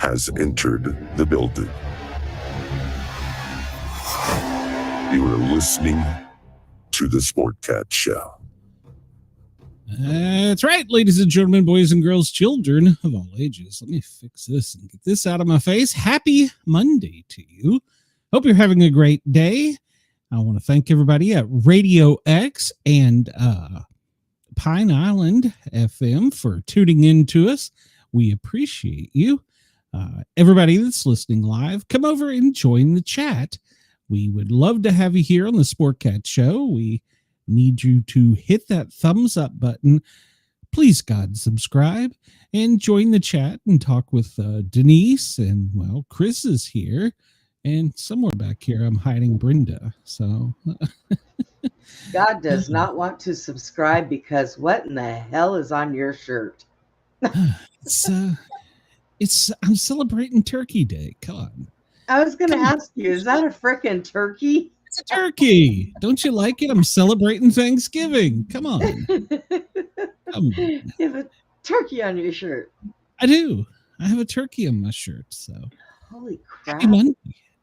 has entered the building. You are listening to the Sportcat Show. That's right, ladies and gentlemen, boys and girls, children of all ages. Let me fix this and get this out of my face. Happy Monday to you. Hope you're having a great day. I want to thank everybody at Radio X and Pine Island FM for tuning in to us. We appreciate you. Everybody that's listening live, come over and join the chat. We would love to have you here on the Sportcat Show. We need you to hit that thumbs up button. Please, God, subscribe and join the chat and talk with Denise. And, well, Chris is here. And somewhere back here, I'm hiding Brenda. So God does not want to subscribe because what in the hell is on your shirt? I'm celebrating Turkey Day. Come on. I was going to ask you, is that a frickin' turkey? It's a turkey. Don't you like it? I'm celebrating Thanksgiving. Come on. You have a turkey on your shirt. I do. I have a turkey on my shirt. So holy crap. Happy Monday.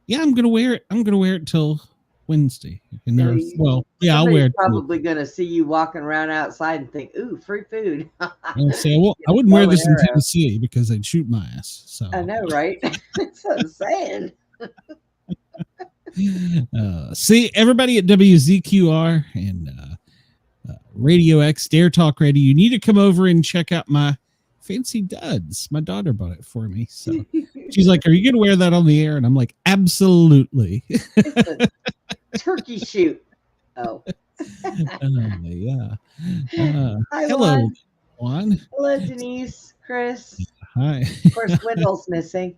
Yeah, I'm gonna wear it. I'm gonna wear it till Wednesday. I'll wear it. Probably gonna see you walking around outside and think, "Ooh, free food." I wouldn't wear this in Tennessee because they'd shoot my ass. So I know, right? That's what I'm saying. See everybody at WZQR and Radio X, Dare Talk Radio. You need to come over and check out my fancy duds. My daughter bought it for me. So she's like, "Are you going to wear that on the air?" And I'm like, "Absolutely." Turkey shoot. Oh. Yeah. Hi, hello, Juan. Hello, Denise, Chris. Hi. Of course, Wendell's missing.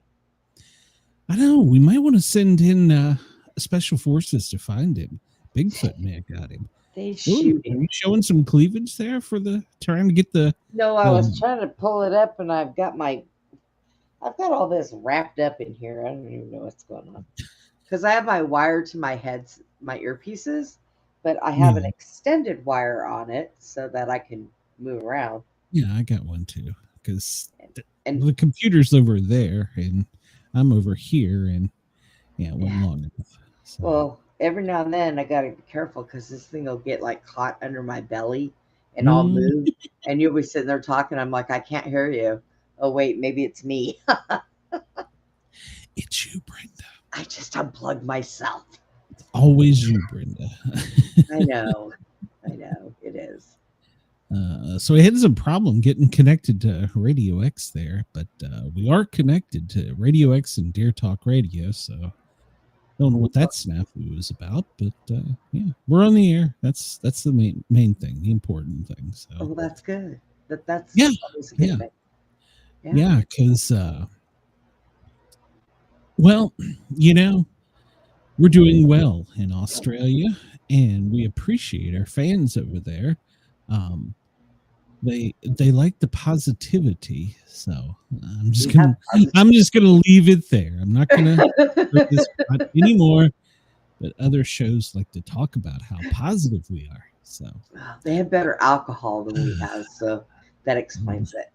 I know. We might want to send in special forces to find him. Bigfoot may have got him. They shoot him. Are you showing some cleavage there trying to get the? No, I was trying to pull it up, and I've got all this wrapped up in here. I don't even know what's going on because I have my wire to my earpieces, but I have an extended wire on it so that I can move around. Yeah, I got one too because the computer's over there and I'm over here, and it wasn't long enough. So. Well, every now and then I got to be careful because this thing will get like caught under my belly and I'll move and you'll be sitting there talking. I'm like, I can't hear you. Oh, wait, maybe it's me. It's you, Brenda. I just unplugged myself. It's always you, Brenda. I know. It is. So we had some problem getting connected to Radio X there, but we are connected to Radio X and Dare Talk Radio, so don't know what that snafu is about, but yeah, we're on the air. That's the main thing, the important thing. So well, that's good. That's always a good thing. Yeah, because well, we're doing well in Australia, and we appreciate our fans over there. They like the positivity, so I'm just gonna leave it there. I'm not gonna hurt this anymore. But other shows like to talk about how positive we are. So they have better alcohol than we have, so that explains it.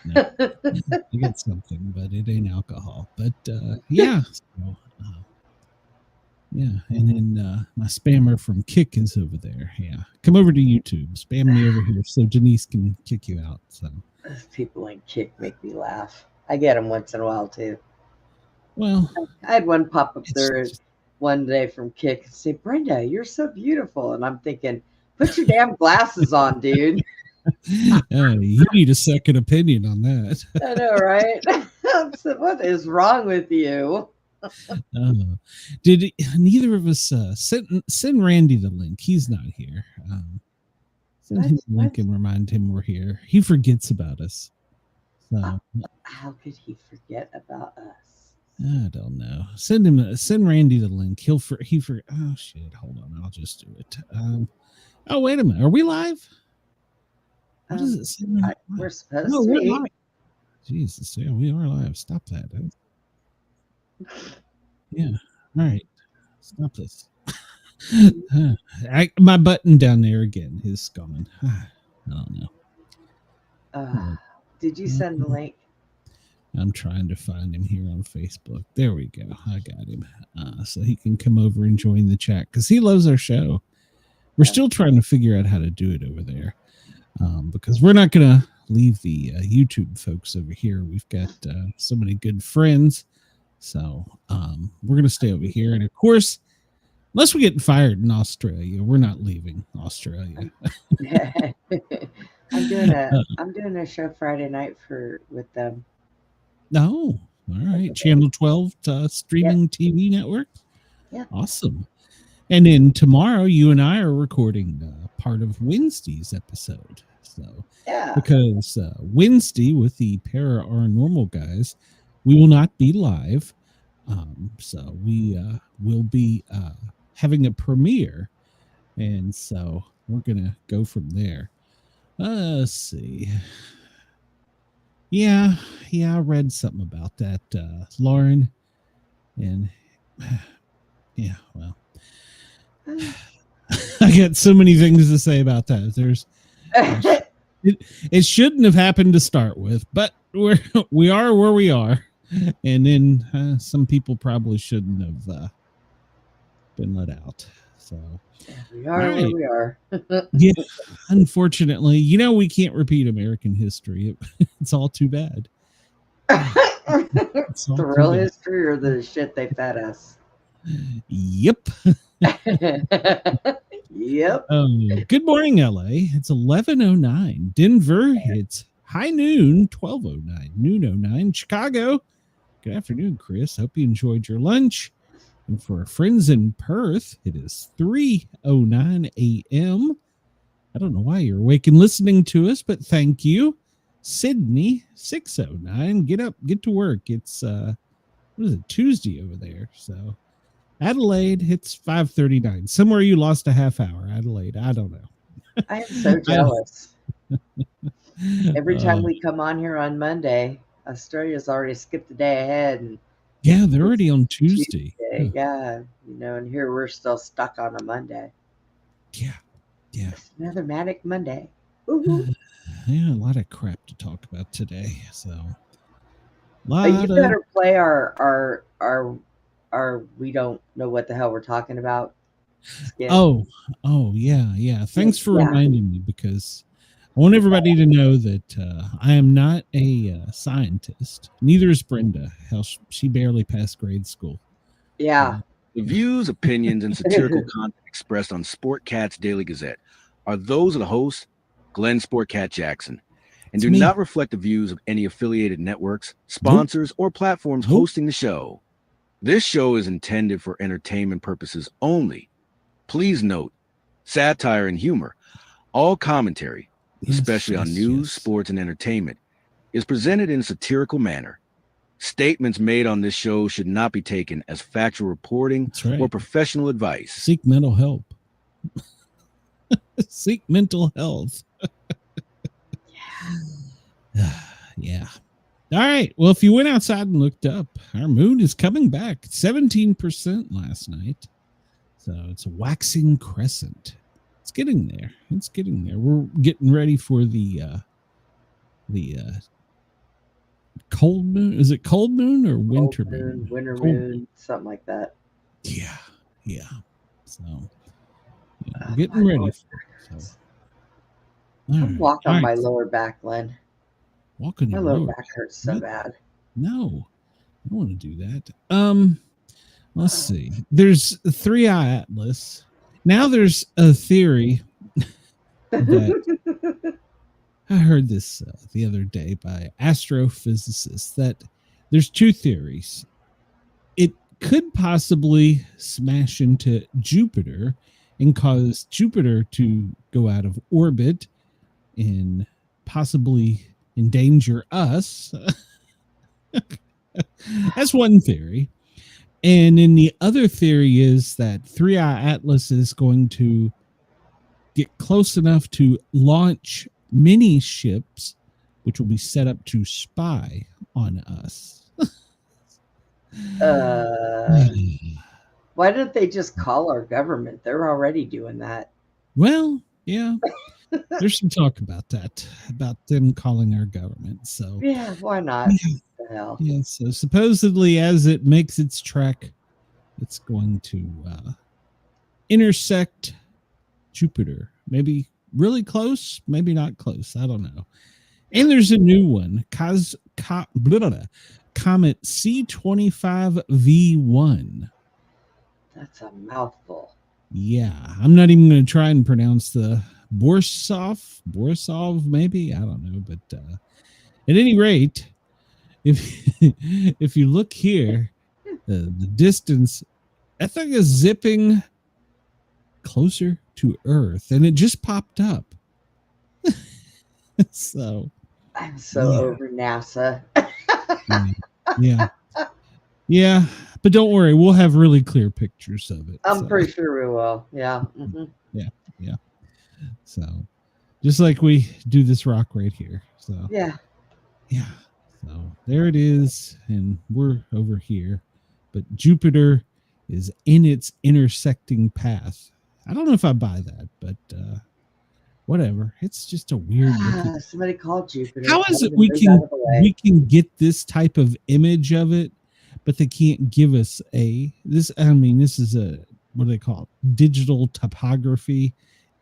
No, I got something, but it ain't alcohol. But yeah. So, yeah, and then my spammer from Kick is over there. Yeah, come over to YouTube, spam me over here so Denise can kick you out. So those people in Kick make me laugh. I get them once in a while too. Well, I had one pop up there one day from Kick and say, "Brenda, you're so beautiful," and I'm thinking, "Put your damn glasses on, dude." You need a second opinion on that. I know, right? So what is wrong with you? Did neither of us send Randy the link? He's not here. Send him the link and remind him we're here. He forgets about us. So how could he forget about us? I don't know. Send Randy the link. Oh shit! Hold on, I'll just do it. Oh wait a minute, are we live? What does it say? We're supposed to be. Live. Jesus, yeah, we are live. Stop that. Yeah. All right. Stop this. My button down there again is gone. I don't know. Did you send the link? I'm trying to find him here on Facebook. There we go. I got him. So he can come over and join the chat because he loves our show. We're still trying to figure out how to do it over there because we're not going to leave the YouTube folks over here. We've got so many good friends. So we're going to stay over here. And of course, unless we get fired in Australia, we're not leaving Australia. I'm doing a show Friday night with them. No. All right. Channel 12 streaming TV network. Yeah. Awesome. And then tomorrow, you and I are recording part of Wednesday's episode. So, because Wednesday with the Paranormal guys, we will not be live. So we will be having a premiere, and so we're gonna go from there. Let's see. Yeah, I read something about that, Lauren, and yeah, well. I got so many things to say about that. It shouldn't have happened to start with, but we are where we are, and then some people probably shouldn't have been let out. So we are where we are. Yeah, unfortunately, we can't repeat American history. It's all too bad. It's the real history or the shit they fed us. Yep. Yep. Good morning, LA. It's 11:09. Denver, it's high noon, 12:09, noon 09. Chicago, good afternoon, Chris. Hope you enjoyed your lunch. And for our friends in Perth, it is 3:09 a.m. I don't know why you're awake and listening to us, but thank you. Sydney, 6:09. Get up, get to work. It's what is it, Tuesday over there? So Adelaide, it's 5:39. Somewhere you lost a half hour, Adelaide. I don't know. I am so jealous. Every time we come on here on Monday, Australia's already skipped a day ahead. And yeah, they're already on Tuesday. Yeah, and here we're still stuck on a Monday. Yeah. It's another manic Monday. Yeah, a lot of crap to talk about today. So, you better play our we don't know what the hell we're talking about. Skin. Oh, yeah. Thanks for reminding me, because I want everybody to know that I am not a scientist. Neither is Brenda. Hell, she barely passed grade school. Yeah. The views, opinions, and satirical content expressed on Sportcat's Daily Gazette are those of the host, Glenn Sportcat Jackson, and do not reflect the views of any affiliated networks, sponsors, or platforms hosting the show. This show is intended for entertainment purposes only. Please note, satire and humor, all commentary, especially on news, sports, and entertainment, is presented in a satirical manner. Statements made on this show should not be taken as factual reporting or professional advice. Seek mental help. Seek mental health. Yeah. All right. Well, if you went outside and looked up, our moon is coming back. 17% last night. So it's a waxing crescent. It's getting there. We're getting ready for the cold moon. Is it cold moon or winter moon? Winter moon, something like that. Yeah. So we're getting ready for it. So. Walk on my lower back, Len. Walking my lower back hurts so bad. No, I don't want to do that. Let's see. There's 3i Atlas. Now there's a theory that I heard this the other day by astrophysicists that there's two theories. It could possibly smash into Jupiter and cause Jupiter to go out of orbit and possibly endanger us. That's one theory. And then the other theory is that 3i Atlas is going to get close enough to launch mini ships, which will be set up to spy on us. Why don't they just call our government? They're already doing that. Well, yeah. There's some talk about that, about them calling our government. So Yeah, why not? yeah, What the hell? yeah. So supposedly, as it makes its trek, it's going to intersect Jupiter. Maybe really close, maybe not close. I don't know. And there's a new one, Comet C25V1. That's a mouthful. Yeah, I'm not even going to try and pronounce the Borisov, maybe, I don't know. But at any rate, if you look here, the distance, that thing is zipping closer to Earth, and it just popped up. So I'm so over NASA. yeah, but don't worry, we'll have really clear pictures of it. I'm pretty sure we will. Yeah. Mm-hmm. Yeah. So just like we do this rock right here. So yeah. So there it is, and we're over here, but Jupiter is in its intersecting path. I don't know if I buy that, but whatever. It's just a weird looking. Somebody called Jupiter. How is it we can get this type of image of it, but they can't give us this? I mean, this is a, what do they call it? Digital topography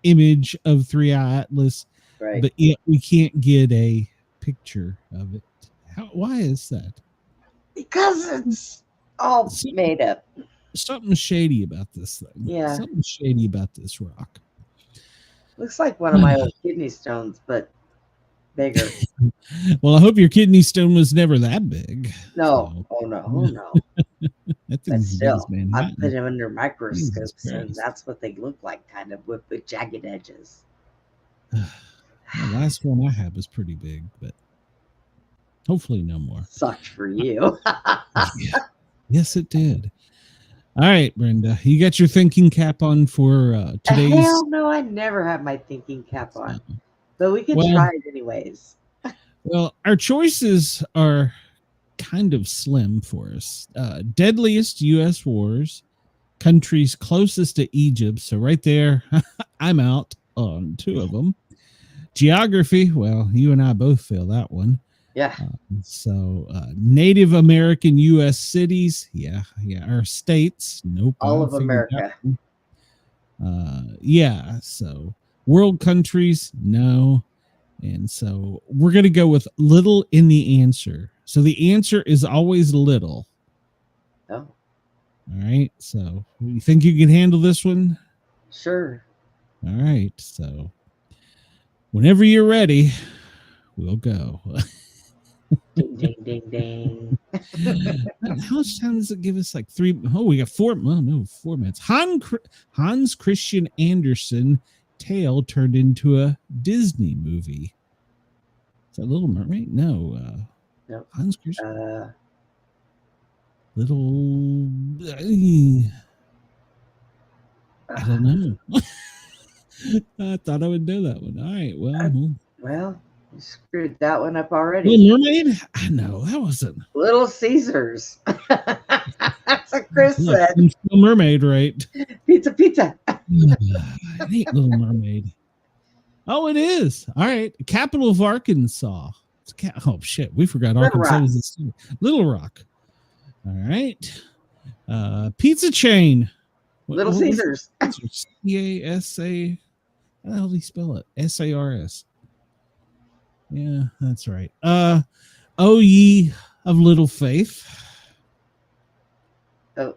image of 3i Atlas, right? But yet we can't get a picture of it. Why is that? Because it's all made up. Something shady about this thing. Yeah. Something shady about this rock. Looks like one of my old kidney stones, but bigger. Well, I hope your kidney stone was never that big. No. So. Oh, no. That But still, I big, put them under microscopes, and Christ. that's what they look like, kind of, with jagged edges. The last one I had was pretty big, but hopefully no more. Sucked for you. Yeah. Yes, it did. All right, Brenda, you got your thinking cap on for today's? Hell no, I never have my thinking cap on. But we can try it anyways. Well, our choices are kind of slim for us. Deadliest U.S. wars, countries closest to Egypt. So right there, I'm out on two of them. Geography, well, you and I both fail that one. Yeah. So Native American U.S. cities, yeah. Our states, nope. All of America. Yeah. So world countries, no. And so we're going to go with little in the answer. So the answer is always little. Oh. All right. So you think you can handle this one? Sure. All right. So whenever you're ready, we'll go. Ding, ding, ding, ding. How much time does it give us? Like 3? Oh, we got 4. Well, no, 4 minutes. Hans Christian Andersen tale turned into a Disney movie. Is that Little Mermaid? No. Nope. Hans Christian. Little. I don't know. I thought I would know that one. All right. Well, you screwed that one up already. Little Mermaid? I know. That wasn't. Little Caesars. That's what Chris said. Little Mermaid, right? Pizza. I hate Little Mermaid. Oh, it is. All right. Capital of Arkansas. Oh, shit. We forgot Arkansas was the state. Little Rock. All right. Pizza chain. Little Caesars. C-A-S-A. How the hell do you spell it? S-A-R-S. Yeah, that's right. O ye of little faith. Oh,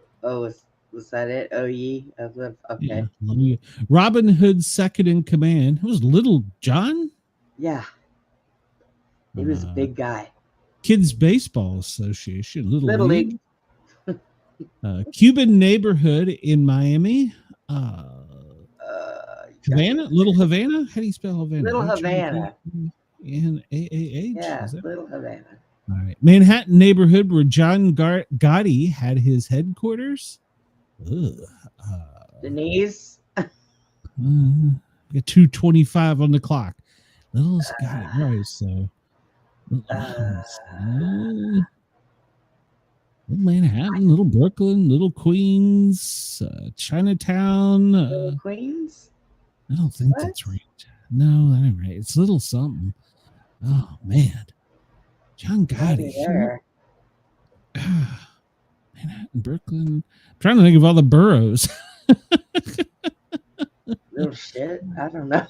was that it? Oh ye of little. Okay. Yeah. Robin Hood's second in command. It was Little John. Yeah. He was a big guy. Kids Baseball Association. Little League. Cuban neighborhood in Miami. Havana? Little Havana? How do you spell Havana? Little Havana. And A-A-H? Yeah, Little Havana. All right. Manhattan neighborhood where John Gotti had his headquarters. Denise. Got 2:25 on the clock. Little Gotti. Right, so. Little Manhattan, Little Brooklyn, Little Queens, Chinatown. Little Queens? I don't think that's right. No, that ain't right. It's little something. Oh man, John Gotti. There. Manhattan, Brooklyn. I'm trying to think of all the boroughs. Little shit. I don't know.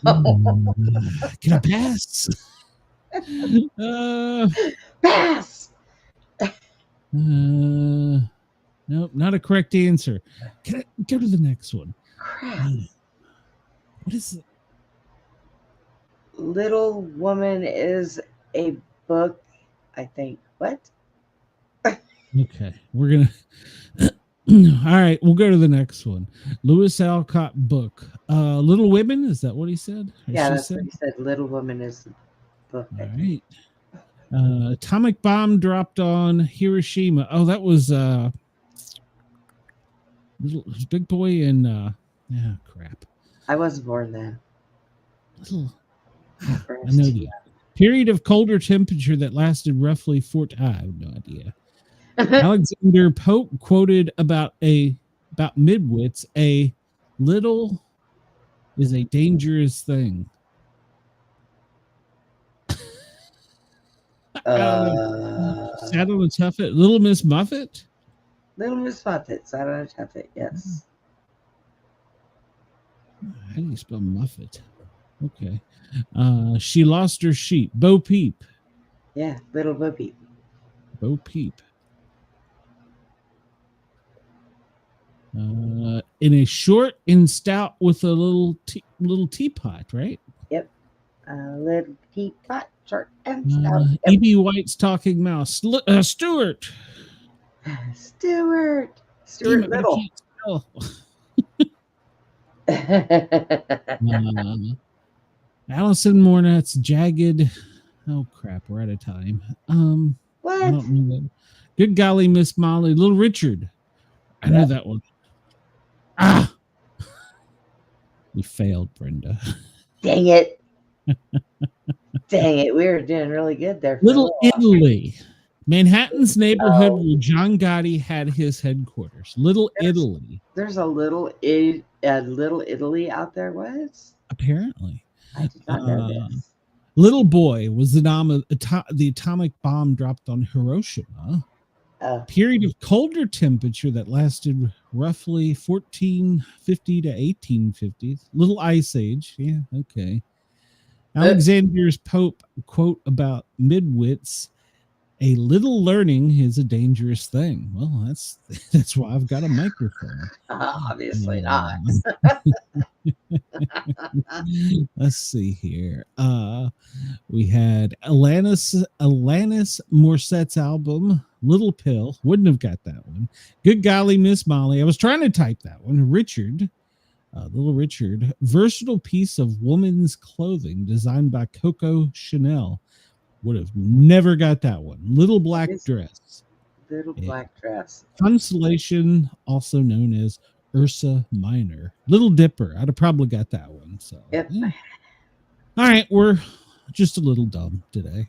Can I pass? Pass. Nope, not a correct answer. Can I go to the next one? Crap. What is it? Little Woman is a book, I think. What? Okay, we're gonna. All right, we'll go to the next one. Lewis Alcott book. Little Women. Is that what he said? Or Yeah, she that's said? what he said. Little Woman is a book. All right. Atomic bomb dropped on Hiroshima. Oh, that was Big Boy and crap. I wasn't born then. Little. I know the period of colder temperature that lasted roughly I have no idea. Alexander Pope quoted about midwits, a little is a dangerous thing. Sat on a tuffet. Little Miss Muffet? Little Miss Muffet. Sat on a tuffet, yes. How do you spell Muffet? Okay. She lost her sheep. Bo Peep. Yeah, Little Bo Peep. Bo Peep. In a short and stout with a little teapot, right? Yep. A little teapot, short and stout. Yep. E.B. White's talking mouse. Stuart. Stuart Little. Allison Mornett's jagged. Oh crap, we're out of time. What? I don't know that. Good golly, Miss Molly. Little Richard. I know that one. We failed, Brenda. Dang it. Dang it. We were doing really good there. Little Italy. Manhattan's neighborhood where John Gotti had his headquarters. Little Italy. There's a little Italy out there. What? Apparently. I did not know this. Little Boy was the name of the atomic bomb dropped on Hiroshima. Period of colder temperature that lasted roughly 1450 to 1850. Little Ice Age. Yeah, okay. Alexander's Pope quote about midwits. A little learning is a dangerous thing. Well, that's why I've got a microphone. Obviously not. Let's see here. We had Alanis Morissette's album, Little Pill. Wouldn't have got that one. Good golly, Miss Molly. I was trying to type that one. Richard, Little Richard. Versatile piece of woman's clothing designed by Coco Chanel. Would have never got that one. Little Black Dress. Little Black Dress. Constellation, also known as Ursa Minor. Little Dipper. I'd have probably got that one. So, yep. Yeah. All right, we're just a little dumb today.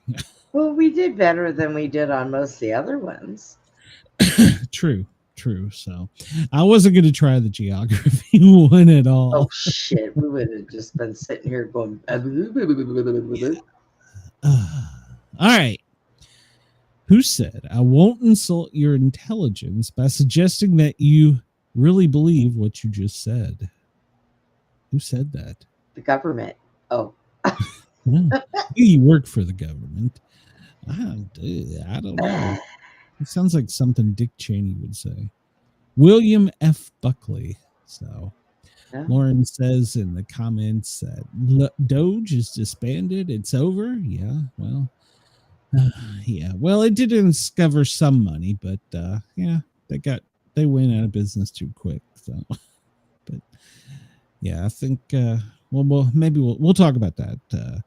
Well, we did better than we did on most of the other ones. True. So, I wasn't going to try the geography one at all. Oh shit! We would have just been sitting here going. All right. Who said, I won't insult your intelligence by suggesting that you really believe what you just said? Who said that? The government. Oh. You work for the government. I don't know. It sounds like something Dick Cheney would say. William F. Buckley. So Yeah. Lauren says in the comments that Doge is disbanded. It's over. Yeah. Well, Well, it did discover some money, but they went out of business too quick. So, but yeah, I think we'll talk about that.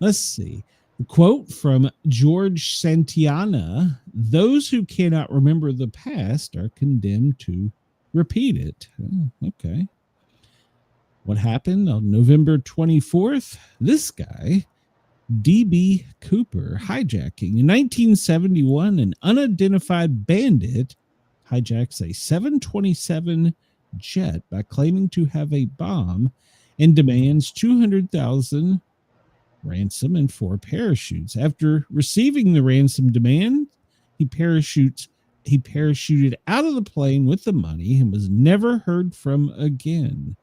Let's see. A quote from George Santayana: "Those who cannot remember the past are condemned to repeat it." Oh, okay. What happened on November 24th? This guy, D.B. Cooper, hijacking. In 1971, an unidentified bandit hijacks a 727 jet by claiming to have a bomb and demands $200,000 ransom and 4 parachutes. After receiving the ransom demand, he parachuted out of the plane with the money and was never heard from again.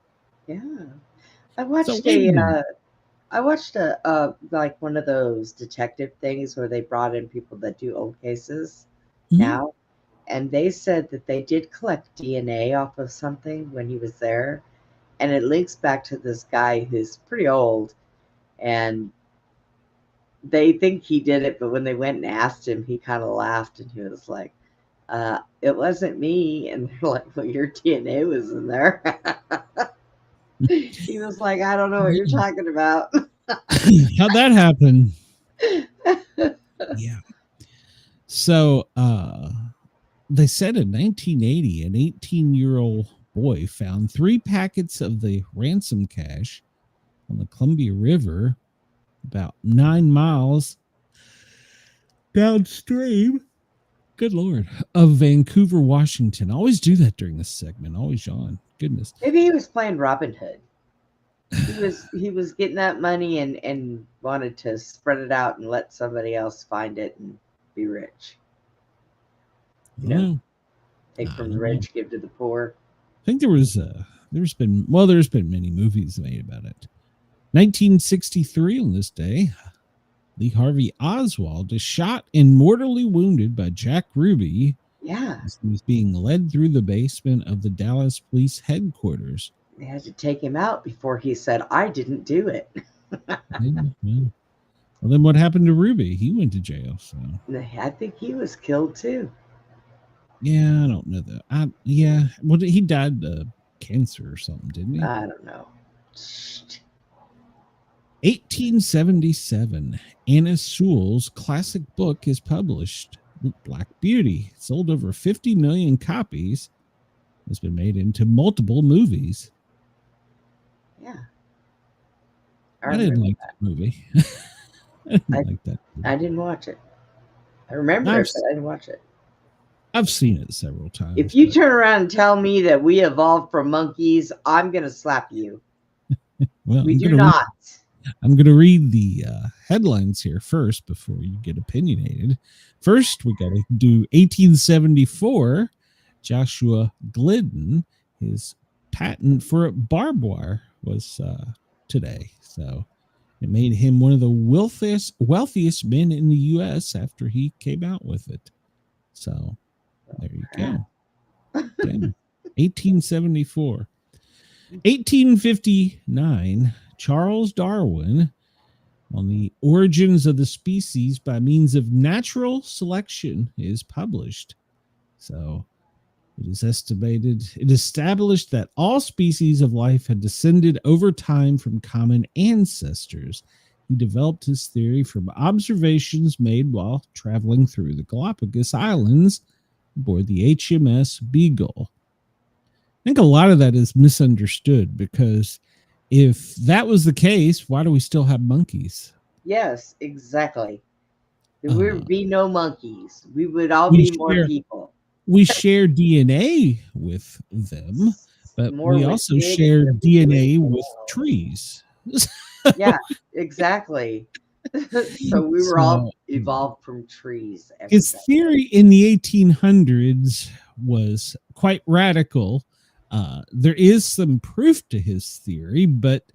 Yeah. I watched So, I watched a like one of those detective things where they brought in people that do old cases now, and they said that they did collect DNA off of something when he was there, and it links back to this guy who's pretty old, and they think he did it, but when they went and asked him, he kind of laughed and he was like, it wasn't me. And they're like, well, your DNA was in there. He was like, I don't know what you're talking about. how'd that happen? Yeah. So they said in 1980, an 18-year-old boy found 3 packets of the ransom cash on the Columbia River about 9 miles downstream, good Lord, of Vancouver, Washington. I always do that during this segment. Always John. Goodness. Maybe he was playing Robin Hood. He was getting that money and wanted to spread it out and let somebody else find it and be rich. You know, take from the rich, give to the poor. I think there's been many movies made about it. 1963 on this day, Lee Harvey Oswald is shot and mortally wounded by Jack Ruby. Yeah. As he was being led through the basement of the Dallas police headquarters. They had to take him out before he said, I didn't do it. Well, then what happened to Ruby? He went to jail. So I think he was killed too. Yeah, I don't know that. Well, he died of cancer or something, didn't he? I don't know. 1877, Anna Sewell's classic book is published, Black Beauty. It sold over 50 million copies. It's been made into multiple movies. Yeah. I didn't like that movie. I didn't like that movie. I didn't watch it. I remember it, but I didn't watch it. I've seen it several times. If you turn around and tell me that we evolved from monkeys, I'm going to slap you. Well, we do not. I'm going to read the headlines here first before you get opinionated. First, we got to do 1874. Joshua Glidden, his patent for barbed wire was today. So it made him one of the wealthiest men in the U.S. after he came out with it. So there you go. 1874. 1859, Charles Darwin on the origins of the species by means of natural selection is published. So it established that all species of life had descended over time from common ancestors. He developed his theory from observations made while traveling through the Galapagos Islands aboard the HMS Beagle. I think a lot of that is misunderstood because if that was the case, why do we still have monkeys? Yes, exactly. There would be no monkeys. We would all be more people. We share DNA with them, but we also share DNA with trees. Yeah, exactly. So we were all evolved from trees. His theory in the 1800s was quite radical. There is some proof to his theory, but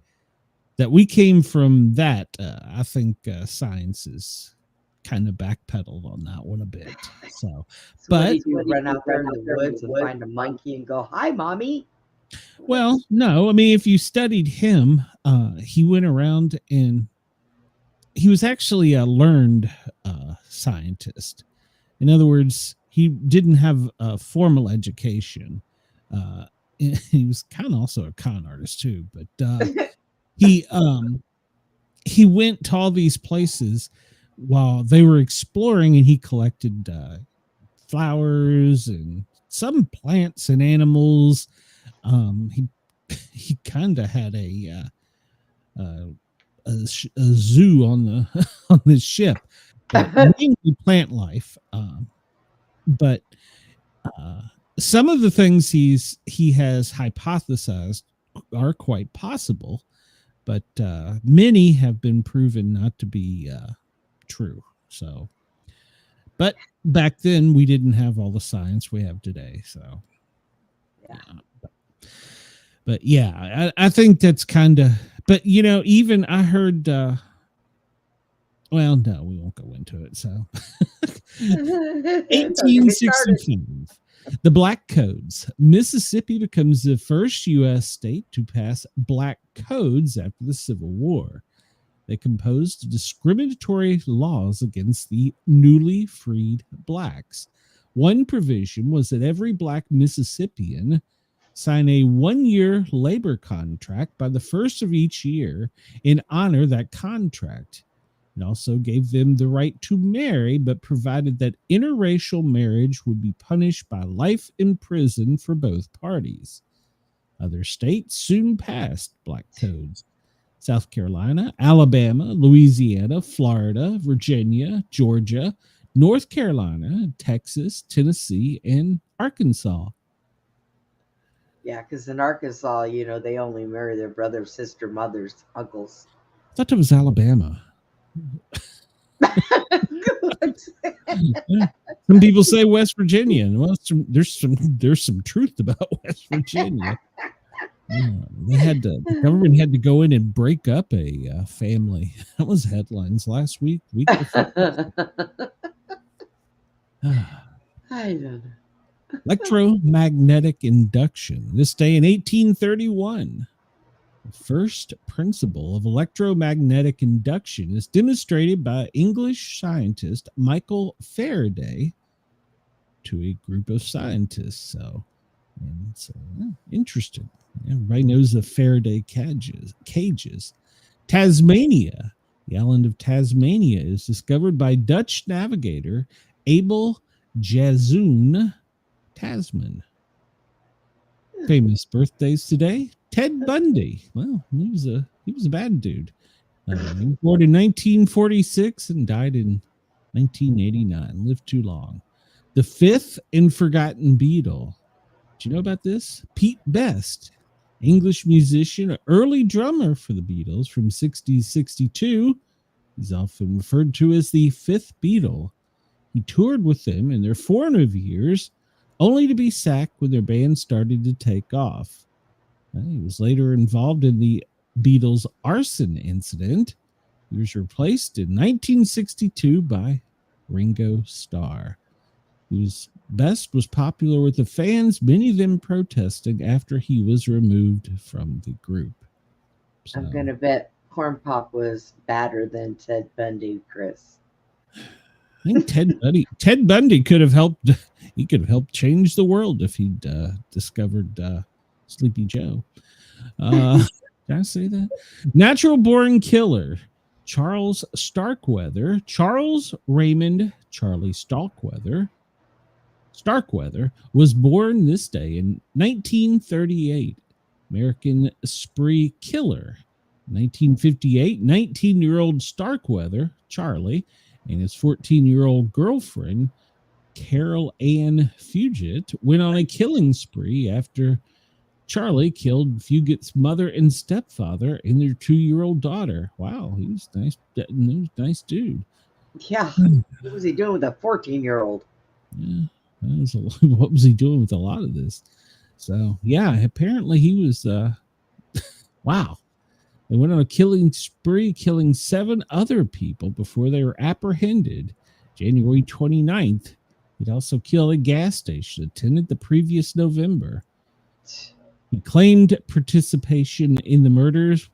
that we came from that, I think science is kind of backpedaled on that one a bit. So but you run out there in the woods and find a monkey and go, "Hi, mommy." Well, no, I mean, if you studied him, he went around and he was actually a learned scientist. In other words, he didn't have a formal education. He was kind of also a con artist too, but he went to all these places while they were exploring, and he collected flowers and some plants and animals. He kind of had a zoo on the on the ship, but mainly plant life. But some of the things he has hypothesized are quite possible. but many have been proven not to be true. So, but back then we didn't have all the science we have today. So, Yeah. But yeah, I think that's kind of, but even I heard, well, no, we won't go into it. So 1865, the Black Codes. Mississippi becomes the first U.S. state to pass black codes after the Civil War. They composed discriminatory laws against the newly freed blacks. One provision was that every black Mississippian sign a 1-year labor contract by the first of each year and honor that contract. It also gave them the right to marry, but provided that interracial marriage would be punished by life in prison for both parties. Other states soon passed black codes. South Carolina, Alabama, Louisiana, Florida, Virginia, Georgia, North Carolina, Texas, Tennessee, and Arkansas. Yeah, because in Arkansas, they only marry their brother, sister, mothers, uncles. I thought it was Alabama. Some people say West Virginia, and well, there's some truth about West Virginia. The government had to go in and break up a family. That was headlines last week before. I don't know. Electromagnetic induction. This day in 1831, the first principle of electromagnetic induction is demonstrated by English scientist Michael Faraday to a group of scientists. So interesting. Everybody knows the Faraday cages. Tasmania. The island of Tasmania is discovered by Dutch navigator Abel Jazoen Tasman. Famous birthdays today. Ted Bundy. Well, he was a bad dude. He was born in 1946 and died in 1989. Lived too long. The fifth and forgotten Beatle. Do you know about this? Pete Best, English musician, early drummer for the Beatles from 60-62. He's often referred to as the fifth Beatle. He toured with them in their formative years, only to be sacked when their band started to take off. He was later involved in the Beatles' arson incident. He was replaced in 1962 by Ringo Starr. Best was popular with the fans, many of them protesting after he was removed from the group. So, I'm going to bet Corn Pop was badder than Ted Bundy, Chris. I think Ted Bundy could have helped. He could have helped change the world if he'd discovered Sleepy Joe. Did I say that? Natural born killer Charles Starkweather, Charles Raymond Charlie Starkweather was born this day in 1938. American spree killer. 1958, 19-year-old Starkweather, Charlie, and his 14-year-old girlfriend, Carol Ann Fugit, went on a killing spree after Charlie killed Fugit's mother and stepfather and their 2-year-old daughter. Wow, he was nice. Nice dude. Yeah. What was he doing with a 14-year-old? Yeah, what was he doing with a lot of this? So, yeah, apparently he was, wow. They went on a killing spree, killing 7 other people before they were apprehended. January 29th, he'd also killed a gas station attendant the previous November. He claimed participation in the murders,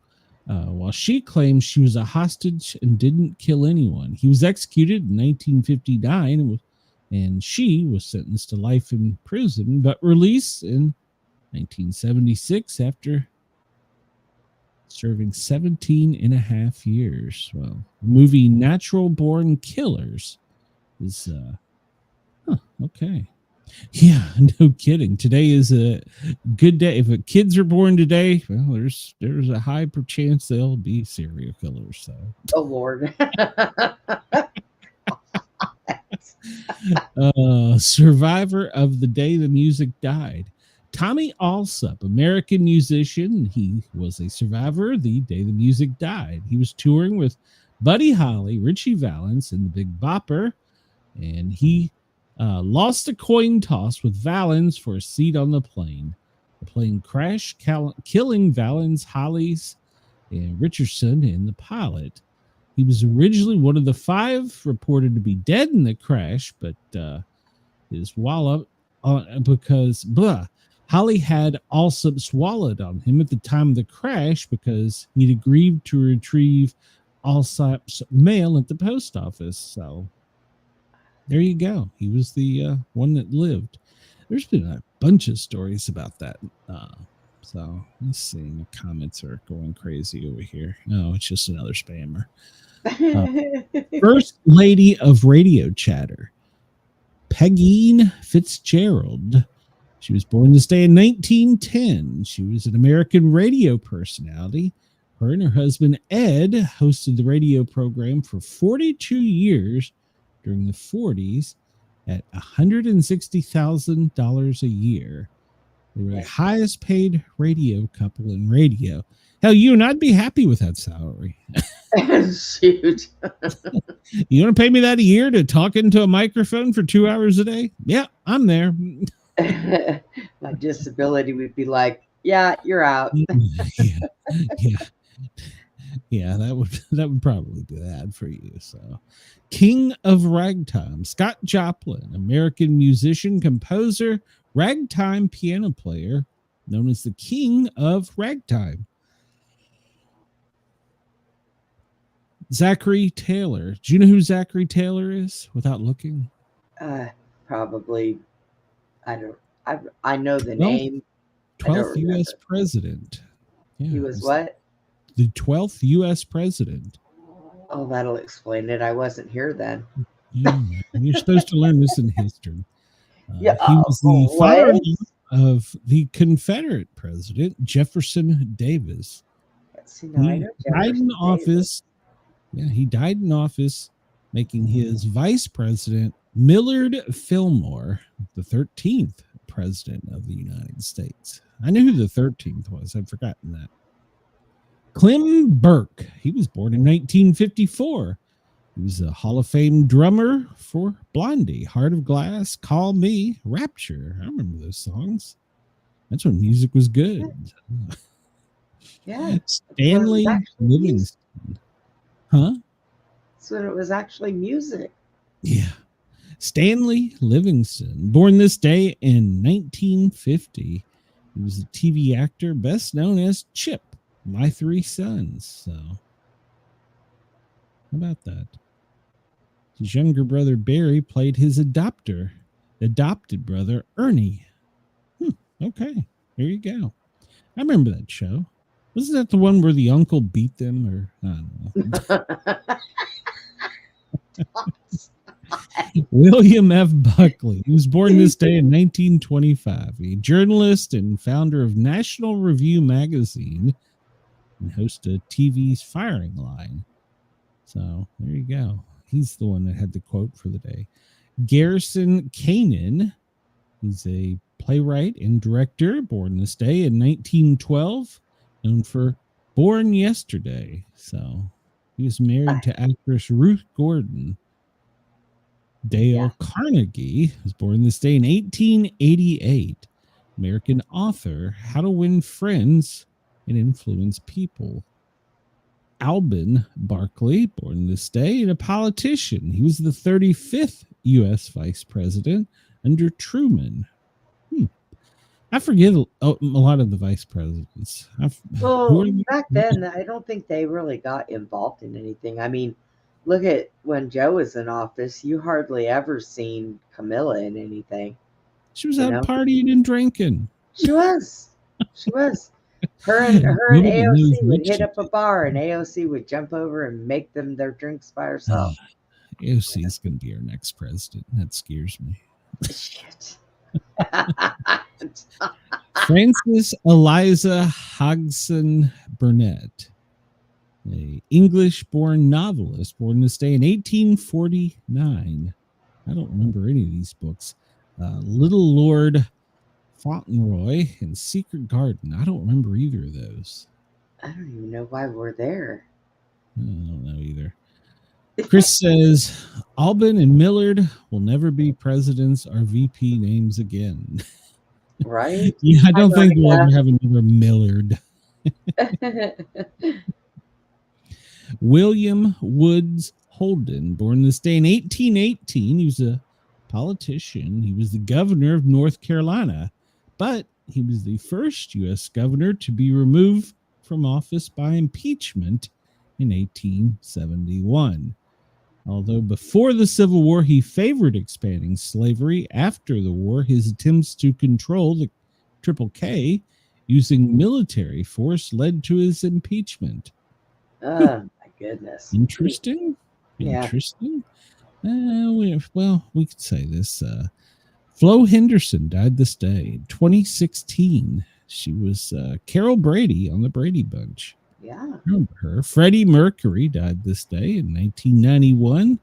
while she claimed she was a hostage and didn't kill anyone. He was executed in 1959, and she was sentenced to life in prison, but released in 1976 after serving 17 and a half years. Well, the movie Natural Born Killers is, okay. Yeah, no kidding. Today is a good day. If kids are born today, well, there's a high chance they'll be serial killers. So, oh Lord. Survivor of the day the music died. Tommy Allsup, American musician. He was a survivor the day the music died. He was touring with Buddy Holly, Richie Valens, and the Big Bopper, and he lost a coin toss with Valens for a seat on the plane. The plane crashed, killing Valens, Hollies, and Richardson and the pilot. He was originally one of the 5 reported to be dead in the crash, but his wallop because Holly had Allsup's wallet on him at the time of the crash because he'd agreed to retrieve Allsup's mail at the post office. So there you go. He was the one that lived. There's been a bunch of stories about that. So let's see. The comments are going crazy over here. No, it's just another spammer. First Lady of Radio Chatter, Pegeen Fitzgerald. She was born this day in 1910. She was an American radio personality. Her and her husband, Ed, hosted the radio program for 42 years during the 40s at $160,000 a year. They were the highest paid radio couple in radio. Hell, you and I'd be happy with that salary. Shoot. You want to pay me that a year to talk into a microphone for 2 hours a day? Yeah, I'm there. My disability would be like, yeah, you're out. Yeah, that would probably be bad for you. So, King of Ragtime, Scott Joplin, American musician, composer, ragtime piano player, known as the King of Ragtime. Zachary Taylor. Do you know who Zachary Taylor is without looking? Probably. I know the name. 12th U.S. president. Yeah, he was what? The 12th U.S. president. Oh, that'll explain it. I wasn't here then. You're supposed to learn this in history. He was the what? father of the Confederate president, Jefferson Davis. See, now I know died in Davis. office. Yeah, he died in office, making his vice president Millard Fillmore the 13th president of the United States. I knew who the 13th was. I'd forgotten that. Clem Burke. He was born in 1954. He was a Hall of Fame drummer for Blondie, Heart of Glass, Call Me, Rapture. I remember those songs. That's when music was good. Yeah. Stanley Livingston. Huh? That's when it was actually music. Yeah. Stanley Livingston, born this day in 1950. He was a TV actor best known as Chip, My Three Sons. So, how about that? His younger brother Barry played his adopted brother Ernie. Okay, there you go. I remember that show. Wasn't that the one where the uncle beat them, or I don't know? William F. Buckley. He was born this day in 1925. A journalist and founder of National Review magazine and host of TV's Firing Line. So there you go. He's the one that had the quote for the day. Garrison Kanin. He's a playwright and director, born this day in 1912, known for Born Yesterday. So he was married to actress Ruth Gordon. Dale Carnegie was born this day in 1888. American author, How to Win Friends and Influence People. Alban Barkley, born this day, and a politician. He was the 35th U.S. vice president under Truman. I forget a lot of the vice presidents. Back then, I don't think they really got involved in anything. I mean, look at when Joe was in office. You hardly ever seen Camilla in anything. She was out partying and drinking. She was. Her and AOC would hit up a bar, and AOC would jump over and make them their drinks by herself. AOC is going to be our next president. That scares me. Shit. Frances Eliza Hodgson Burnett, an English-born novelist, born this day in 1849. I don't remember any of these books. Little Lord Fauntleroy, and Secret Garden. I don't remember either of those. I don't even know why we're there. I don't know either. Chris says Albin and Millard will never be presidents or VP names again. Right? Yeah, I don't think we'll ever have another Millard. William Woods Holden, born this day in 1818. He was a politician. He was the governor of North Carolina, but he was the first U.S. governor to be removed from office by impeachment in 1871. Although before the Civil War, he favored expanding slavery, after the war, his attempts to control the Triple K using military force led to his impeachment. Oh, my goodness. Interesting. Yeah. Interesting. We could say this. Flo Henderson died this day in 2016. She was Carol Brady on the Brady Bunch. Yeah. Remember her. Freddie Mercury died this day in 1991.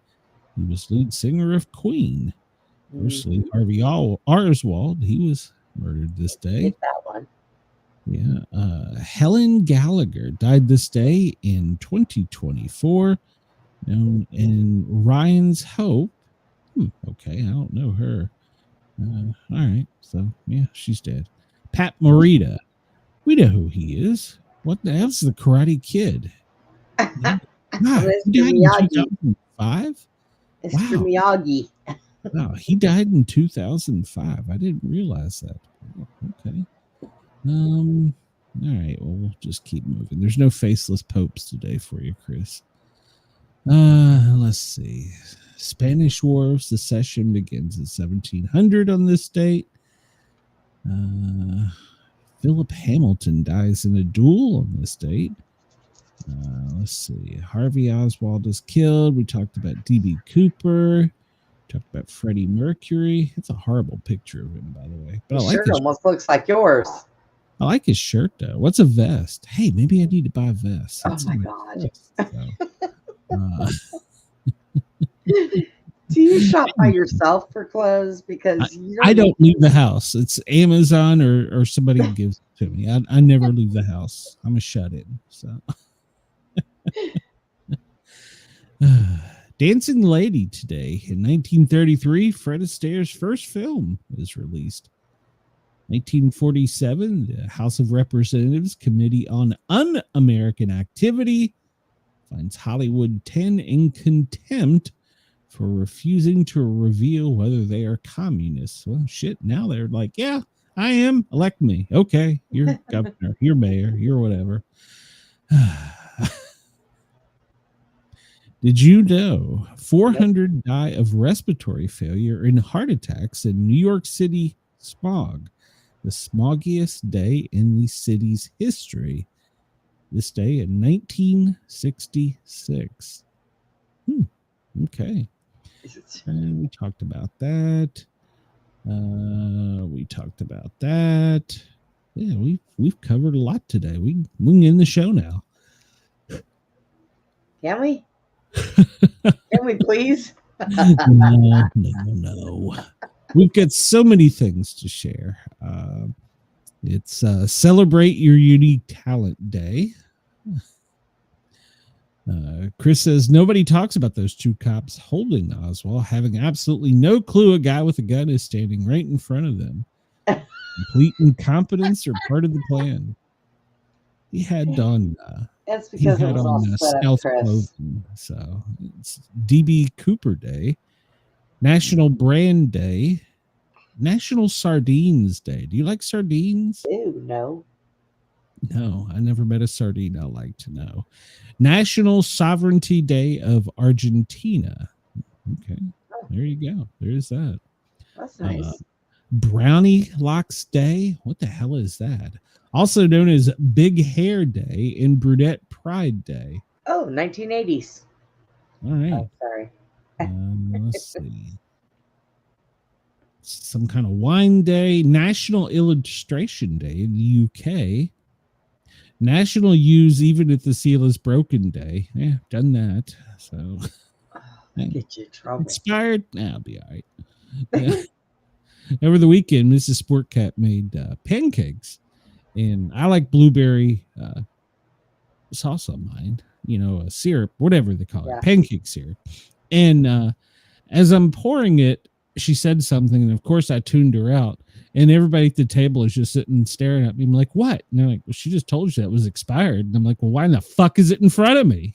He was lead singer of Queen. Firstly, Harvey Oswald, he was murdered this day. Get that one. Yeah. Helen Gallagher died this day in 2024, known in Ryan's Hope. Okay, I don't know her. All right, so yeah, she's dead. Pat Morita, we know who he is. What the hell's the Karate Kid? God, he died in 2005? Mr. Miyagi. Wow, he died in 2005. I didn't realize that. Okay. All right, well, we'll just keep moving. There's no faceless popes today for you, Chris. Let's see. Spanish War of Secession begins in 1700 on this date. Philip Hamilton dies in a duel on this date. Let's see. Harvey Oswald is killed. We talked about D.B. Cooper. Talked about Freddie Mercury. It's a horrible picture of him, by the way. But His shirt almost looks like yours. I like his shirt, though. What's a vest? Hey, maybe I need to buy a vest. Oh, my God. Vest, Do you shop by yourself for clothes? Because I don't leave the house. It's Amazon or somebody gives it to me. I never leave the house. I'm a shut-in. So, Dancing Lady today. In 1933, Fred Astaire's first film is released. 1947, the House of Representatives Committee on Un-American Activity finds Hollywood 10 in contempt for refusing to reveal whether they are communists. Well, shit, now they're like, yeah, I am. Elect me. Okay, you're governor, you're mayor, you're whatever. Did you know 400 die of respiratory failure and heart attacks in New York City smog? The smoggiest day in the city's history. This day in 1966. Okay. And we talked about that. Yeah, we've covered a lot today. We can end the show now. Can we? Can we please? No. We've got so many things to share. It's Celebrate Your Unique Talent Day. Chris says nobody talks about those two cops holding Oswald, having absolutely no clue a guy with a gun is standing right in front of them. Complete incompetence or part of the plan. He had on. That's because it was all set up, Chris. Clothing, so it's D.B. Cooper Day, National Brand Day, National Sardines Day. Do you like sardines? Ew, no. No, I never met a sardine I like to know. National Sovereignty Day of Argentina. Okay, there you go. There's that. That's nice. Brownie Locks Day. What the hell is that? Also known as Big Hair Day and Brunette Pride Day. Oh, 1980s. All right. Oh, sorry. Let's see. Some kind of wine day. National Illustration Day in the UK. National Use Even If the Seal is Broken Day. Yeah, done that. So Get you in trouble. inspired. Nah, I'll be all right. Yeah. over the weekend, Mrs. Sportcat made pancakes, and I like blueberry sauce on mine. Syrup, whatever they call it, Yeah. pancake syrup. And as I'm pouring it, she said something, and of course I tuned her out. And everybody at the table is just sitting and staring at me. I'm like, what? And they're like, well, she just told you that was expired. And I'm like, well, why in the fuck is it in front of me?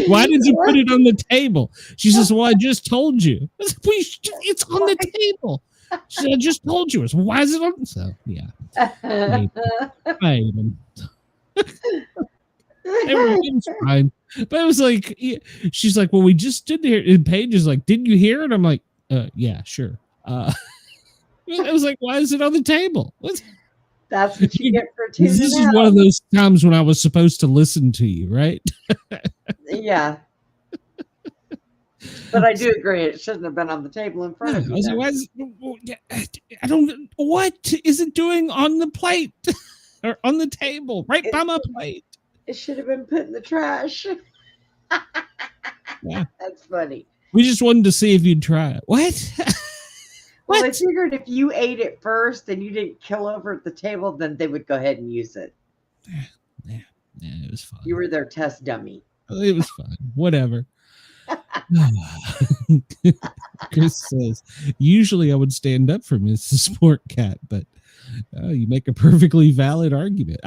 Why did you put it on the table? She says, well, I just told you. I said, it's on the table. She said, I just told you. I said, why is it on? So, yeah. I hate them. Everything's fine. But it was like, she's like, well, we just stood there. And Paige is like, didn't you hear it? I'm like, yeah, sure. I was like, why is it on the table? That's what you get for tuning This is out. one of those times when I was supposed to listen to you, right? Yeah. But I do agree, it shouldn't have been on the table in front of I you. was like, why is, I don't, what is it doing on the plate or on the table right by my plate? It should have been put in the trash. Yeah. That's funny. We just wanted to see if you'd try it. What? Well, I What? figured if you ate it first and you didn't kill over at the table, then they would go ahead and use it. Yeah, it was fun. You were their test dummy. It was fun. Whatever. Chris says, usually I would stand up for Mrs. Sportcat, but you make a perfectly valid argument.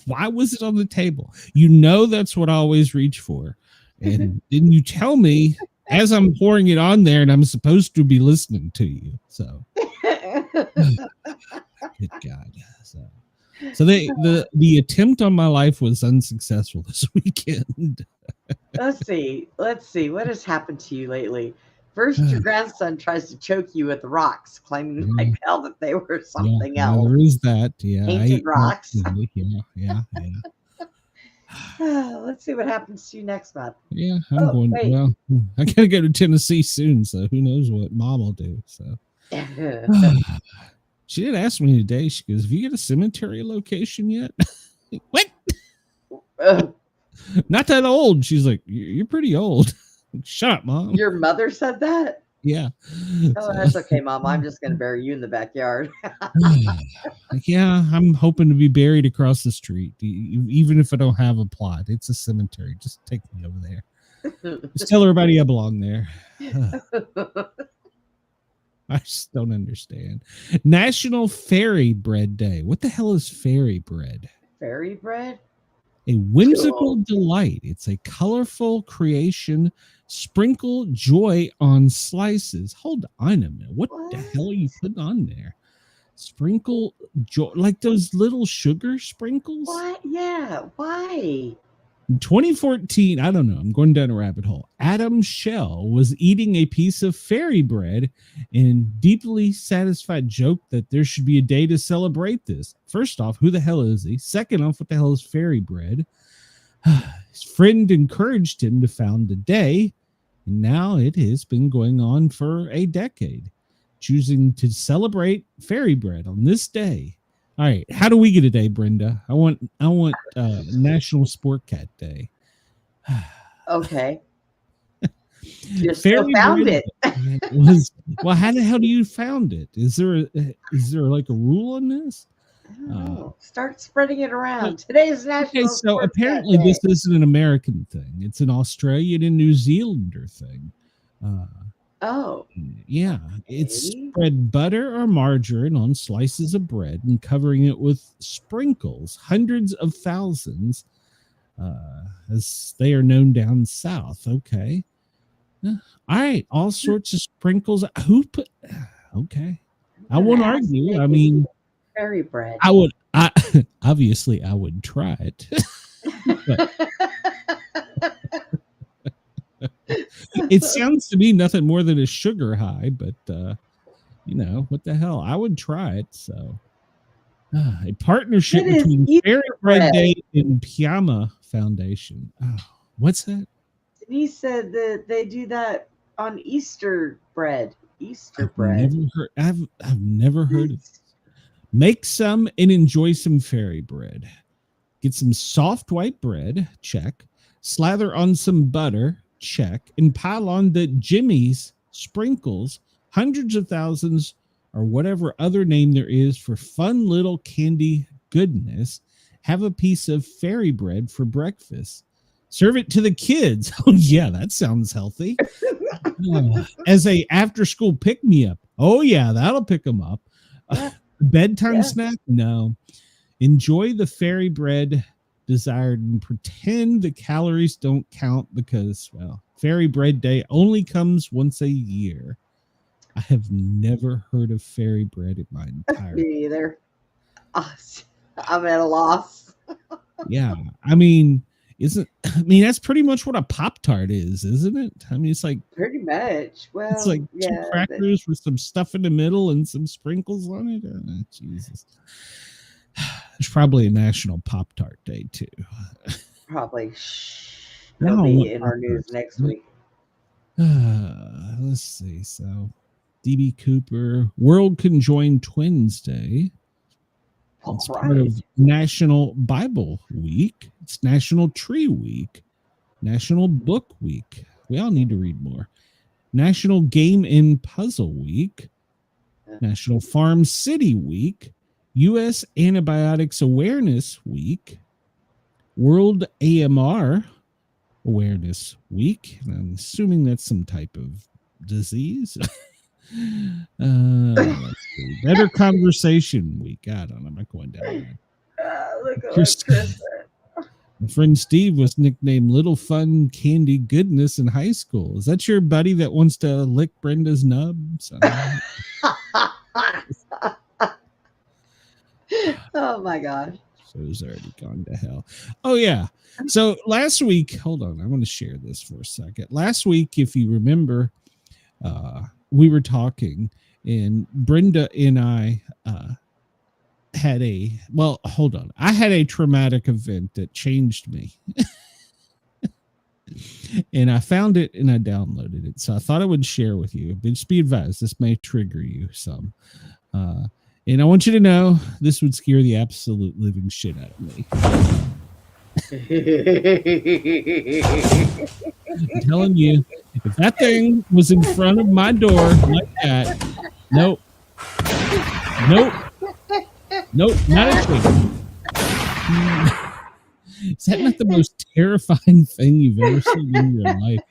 Why was it on the table? That's what I always reach for. And didn't you tell me as I'm pouring it on there and I'm supposed to be listening to you? So, good God. So the attempt on my life was unsuccessful this weekend. Let's see. What has happened to you lately? First, your grandson tries to choke you with rocks, claiming like hell that they were something else. There is that. Yeah. Painted rocks. Yeah. Let's see what happens to you next month. Yeah, well, I gotta go to Tennessee soon, so who knows what Mom will do. So she did ask me today. She goes, "Have you got a cemetery location yet?" What? Not that old. She's like, "You're pretty old." Shut up, Mom. Your mother said that? Yeah. Oh, that's okay, Mom. I'm just going to bury you in the backyard. Yeah, I'm hoping to be buried across the street. Even if I don't have a plot, it's a cemetery. Just take me over there. Just tell everybody I belong there. I just don't understand. National Fairy Bread Day. What the hell is fairy bread? Fairy bread? A whimsical delight. It's a colorful creation. Sprinkle joy on slices. Hold on a minute. What the hell are you putting on there? Sprinkle joy, like those little sugar sprinkles? What? Yeah. Why? In 2014, I don't know, I'm going down a rabbit hole. Adam Shell was eating a piece of fairy bread and deeply satisfied joked that there should be a day to celebrate this. First off, who the hell is he? Second off, what the hell is fairy bread? His friend encouraged him to found a day, and now it has been going on for a decade, choosing to celebrate fairy bread on this day. All right, how do we get a day, Brenda? I want National Sportcat Day. Okay. You Fairy still found bread it. Well, how the hell do you found it? Is there like a rule on this? I don't know. Start spreading it around. Today's National Okay, so Sportcat apparently Day. this isn't an American thing. It's an Australian and New Zealander thing. Oh. Yeah, it's Okay. spread butter or margarine on slices of bread and covering it with sprinkles, hundreds of thousands, as they are known down south. Okay. All right, all sorts of sprinkles. Who put? Okay, I won't argue. I mean, fairy bread. I obviously I would try it. It sounds to me nothing more than a sugar high, but what the hell? I would try it. So, a partnership It is between Easter Fairy Bread bread. Day and Piyama Foundation. Oh, what's that? Denise said that they do that on Easter bread. Easter bread. I've never heard of it. Make some and enjoy some fairy bread. Get some soft white bread, check. Slather on some butter, check and pile on the Jimmy's, Sprinkles, hundreds of thousands, or whatever other name there is for fun little candy goodness. Have a piece of fairy bread for breakfast. Serve it to the kids. Oh, yeah, that sounds healthy. As a after-school pick-me-up. Oh, yeah, that'll pick them up. Bedtime snack? No. Enjoy the fairy bread desired and pretend the calories don't count because, well, fairy bread day only comes once a year. I have never heard of fairy bread in my entire life. Me either. I'm at a loss. Yeah, I mean, that's pretty much what a Pop-Tart is, isn't it? I mean, it's like pretty much. Well, it's like two crackers with some stuff in the middle and some sprinkles on it. Oh, Jesus. There's probably a National Pop-Tart Day too. Probably. It'll be in our news next week. Let's see. So, DB Cooper, World Conjoined Twins Day. It's part of National Bible Week. It's National Tree Week. National Book Week. We all need to read more. National Game and Puzzle Week. National Farm City Week. U.S. Antibiotics Awareness Week. World AMR Awareness Week. I'm assuming that's some type of disease. Let's see. Better Conversation Week. I don't know. I'm not going down there. Look at Chris said. My friend Steve was nicknamed Little Fun Candy Goodness in high school. Is that your buddy that wants to lick Brenda's nubs? Oh my gosh. So it's already gone to hell. Oh, yeah. So last week, hold on. I want to share this for a second. Last week, if you remember, we were talking and Brenda and I had hold on. I had a traumatic event that changed me. And I found it and I downloaded it. So I thought I would share with you. But just be advised, this may trigger you some. And I want you to know this would scare the absolute living shit out of me. I'm telling you, if that thing was in front of my door like that, nope, not a thing. Is that not the most terrifying thing you've ever seen in your life?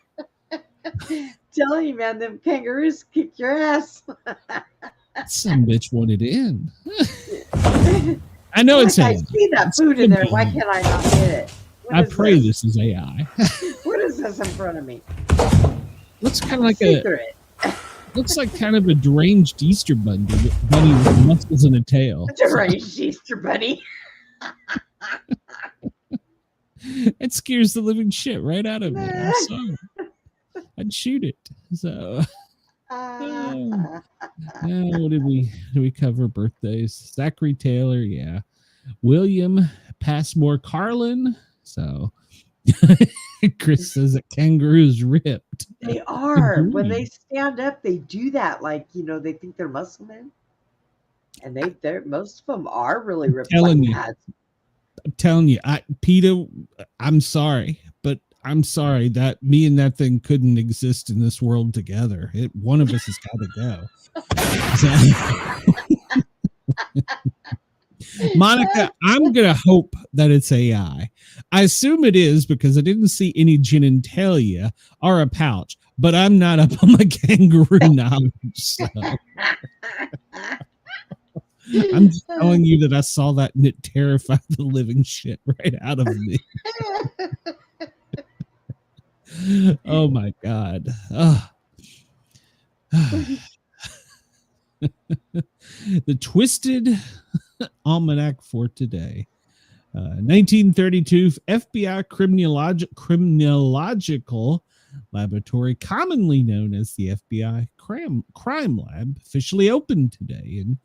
Telling you, man, them kangaroos kick your ass. Some bitch wanted in. I know it's I see that food in there. Why can't I not get it? I pray this is AI. What is this in front of me? Looks kind of like looks like kind of a deranged Easter bunny with muscles and a tail. A deranged Easter bunny. It scares the living shit right out of me. I'm sorry. I'd shoot it. So what did we cover? Birthdays. Zachary Taylor, yeah. William Passmore Carlin. So Chris says that kangaroos ripped. They are. When they stand up, they do that. Like, they think they're muscle men. And they're most of them are really ripped. I'm telling you, Peter, I'm sorry, but I'm sorry that me and that thing couldn't exist in this world together. One of us has got to go. Monica, I'm going to hope that it's AI. I assume it is because I didn't see any genitalia or a pouch, but I'm not up on my kangaroo knowledge. So. I'm just telling you that I saw that and it terrified the living shit right out of me. Oh my God. Oh. The Twisted Almanac for today. 1932 FBI criminological laboratory, commonly known as the FBI crime lab, officially opened today in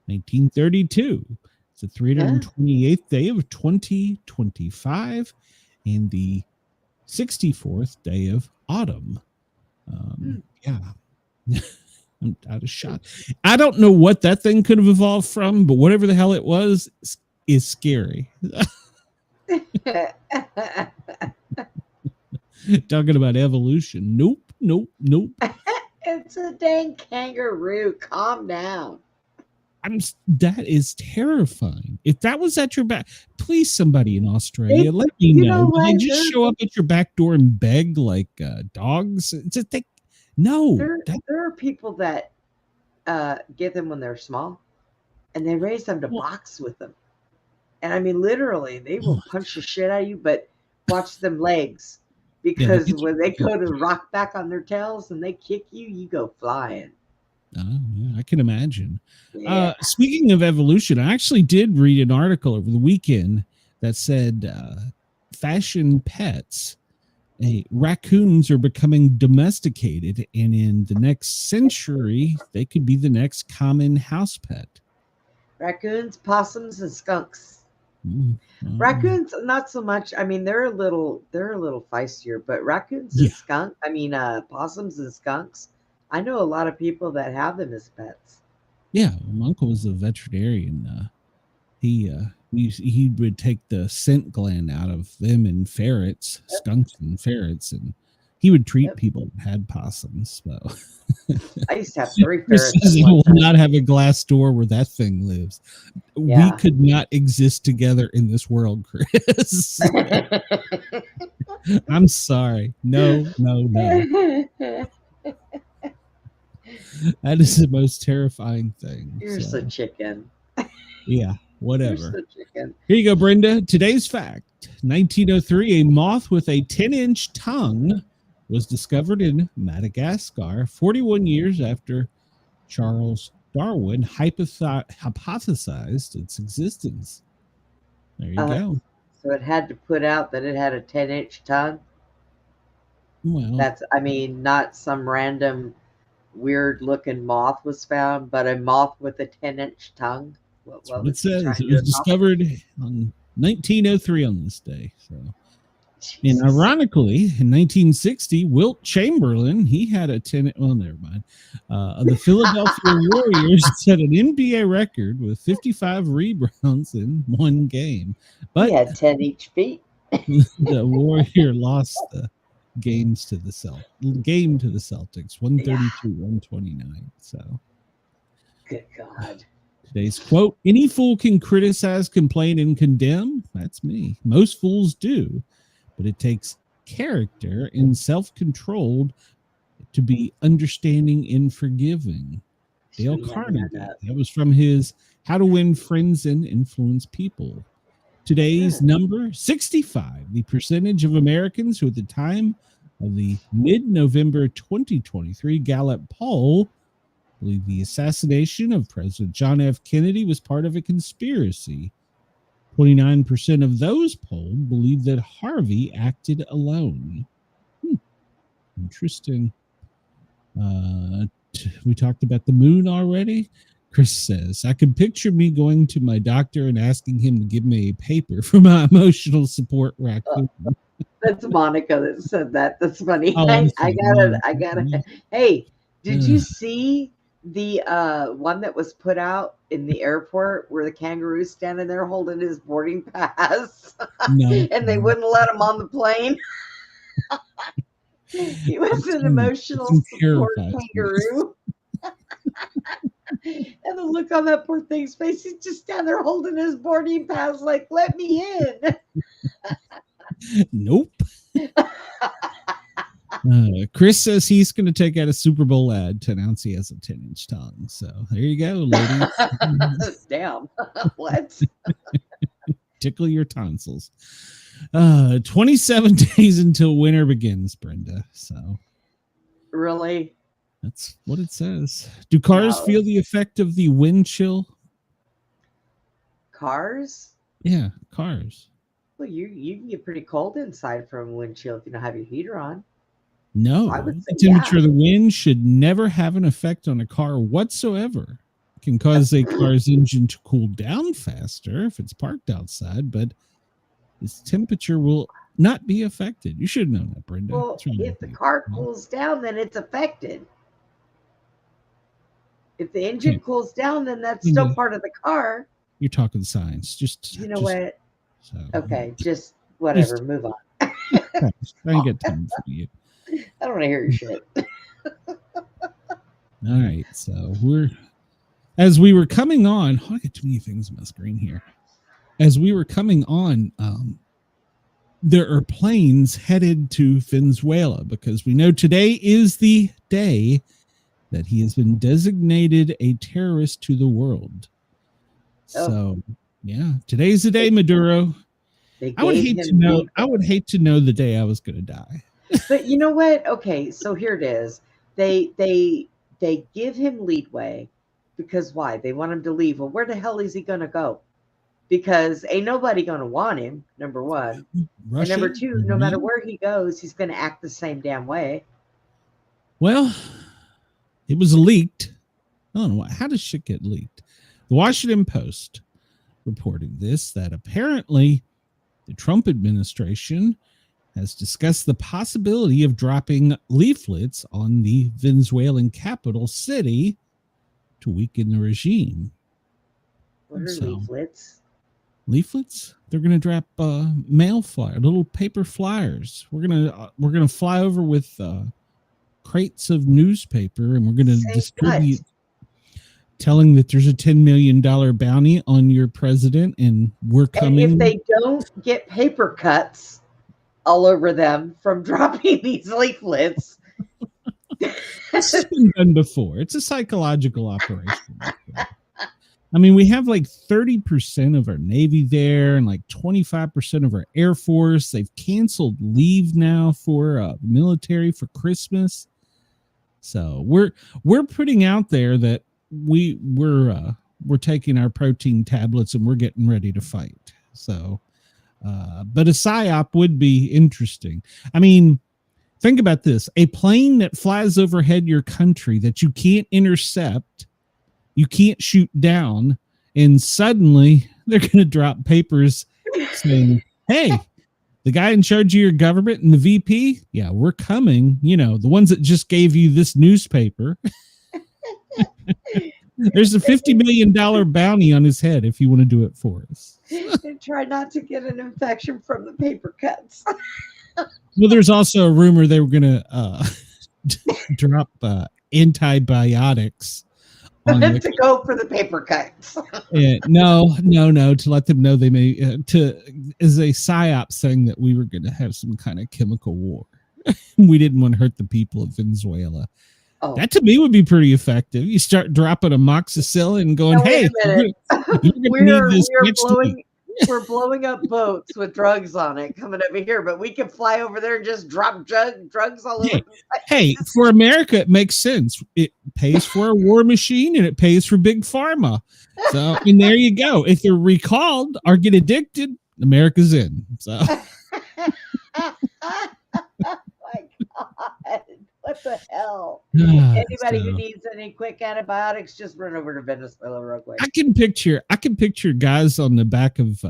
1932. It's the 328th day of 2025 and the 64th day of autumn. Yeah. I'm out of shot. I don't know what that thing could have evolved from, but whatever the hell it was is scary. Talking about evolution. Nope, nope, nope. It's a dang kangaroo. Calm down. That is terrifying. If that was at your back, please, somebody in Australia, let me know. Do they just show up at your back door and beg like dogs? No. There are people that get them when they're small, and they raise them to box with them. And I mean, literally, they will punch the shit out of you, but watch them legs. Because when they go to rock back on their tails and they kick you, you go flying. I can imagine. Yeah. Speaking of evolution, I actually did read an article over the weekend that said fashion pets, raccoons are becoming domesticated, and in the next century, they could be the next common house pet. Raccoons, possums, and skunks. Raccoons, not so much. I mean, they're a little feistier, but raccoons and possums and skunks. I know a lot of people that have them as pets. Yeah, my uncle was a veterinarian. He would take the scent gland out of them and ferrets, skunks and ferrets, and he would treat people that had possums. So I used to have 3 ferrets. He will not have a glass door where that thing lives. Yeah. We could not exist together in this world, Chris. I'm sorry. No. That is the most terrifying thing. Here's a chicken. Yeah, whatever. Here you go, Brenda. Today's fact. 1903, a moth with a 10-inch tongue was discovered in Madagascar 41 years after Charles Darwin hypothesized its existence. There you go. So it had to put out that it had a 10-inch tongue? Well, that's, I mean, not some random weird-looking moth was found, but a moth with a 10-inch tongue. What it says. It was discovered on 1903 on this day. So, Jesus. And ironically, in 1960, Wilt Chamberlain, he had a 10. Well, never mind. The Philadelphia Warriors set an NBA record with 55 rebounds in one game. But he had 10 each feet. The Warrior lost the game to the Celtics, 132-129. So, good God. Today's quote: any fool can criticize, complain, and condemn. That's me. Most fools do, but it takes character and self-control to be understanding and forgiving. Dale Carnegie. That was from his How to Win Friends and Influence People. Today's number 65. The percentage of Americans who at the time of the mid-November 2023 Gallup poll believe the assassination of President John F. Kennedy was part of a conspiracy. 29% of those polled believe that Harvey acted alone. Interesting. We talked about the moon already. Chris says, I can picture me going to my doctor and asking him to give me a paper for my emotional support raccoon. That's Monica that said that. That's funny. I got it. Hey, did you see the one that was put out in the airport where the kangaroo's standing there holding his boarding pass? No. And they wouldn't let him on the plane? He was an emotional support kangaroo. And the look on that poor thing's face, he's just standing there holding his boarding pass like, let me in. Nope. Chris says he's going to take out a Super Bowl ad to announce he has a 10-inch tongue. So there you go, ladies. Damn. What? Tickle your tonsils. 27 days until winter begins, Brenda. So really? That's what it says. Do cars feel the effect of the wind chill? Cars? Yeah, cars. Well, you can get pretty cold inside from wind chill if you don't have your heater on. No, the temperature of the wind should never have an effect on a car whatsoever. It can cause a car's engine to cool down faster if it's parked outside, but its temperature will not be affected. You should know that, Brenda. Well, if the car cools down, then it's affected. If the engine cools down, then that's still part of the car. You're talking science. Just what? So, okay, just whatever. Move on. I ain't got time for you. I don't want to hear your shit. All right, so as we were coming on, I got too many things on my screen here. As we were coming on, there are planes headed to Venezuela because we know today is the day that he has been designated a terrorist to the world. Oh. So, yeah, today's the day, Maduro. I would hate to know. I would hate to know the day I was going to die. But you know what? Okay, so here it is. They give him leeway because why? They want him to leave. Well, where the hell is he going to go? Because ain't nobody going to want him, number one. Russia, and number two, no matter where he goes, he's going to act the same damn way. Well, it was leaked. I don't know. How does shit get leaked? The Washington Post reporting this, that apparently the Trump administration has discussed the possibility of dropping leaflets on the Venezuelan capital city to weaken the regime. What are leaflets? Leaflets? They're going to drop mail flyer, little paper flyers. We're gonna fly over with crates of newspaper, and we're going to distribute, telling that there's a $10 million bounty on your president, and we're coming. And if they don't get paper cuts all over them from dropping these leaflets. This has been done before. It's a psychological operation. I mean, we have like 30% of our Navy there and like 25% of our Air Force. They've canceled leave now for military for Christmas. So we're putting out there that we're taking our protein tablets and we're getting ready to fight. So but a PSYOP would be interesting. I mean, think about this. A plane that flies overhead your country that you can't intercept, you can't shoot down, and suddenly they're going to drop papers saying, hey, the guy in charge of your government and the VP, yeah, we're coming. You know, the ones that just gave you this newspaper. There's a $50 million bounty on his head if you want to do it for us. And try not to get an infection from the paper cuts. Well, there's also a rumor they were going to drop antibiotics on to go for the paper cuts. No, to let them know they may as a PSYOP thing that we were going to have some kind of chemical war. We didn't want to hurt the people of Venezuela. Oh. That to me would be pretty effective. You start dropping amoxicillin and going, "Hey, we're blowing up boats with drugs on it coming over here, but we can fly over there and just drop drugs all over." Hey, for America, it makes sense. It pays for a war machine and it pays for big pharma. So, and there you go. If they're recalled or get addicted, America's in. So. Oh my God. What the hell? Anybody who needs any quick antibiotics, just run over to Venezuela real quick. I can picture guys on the back of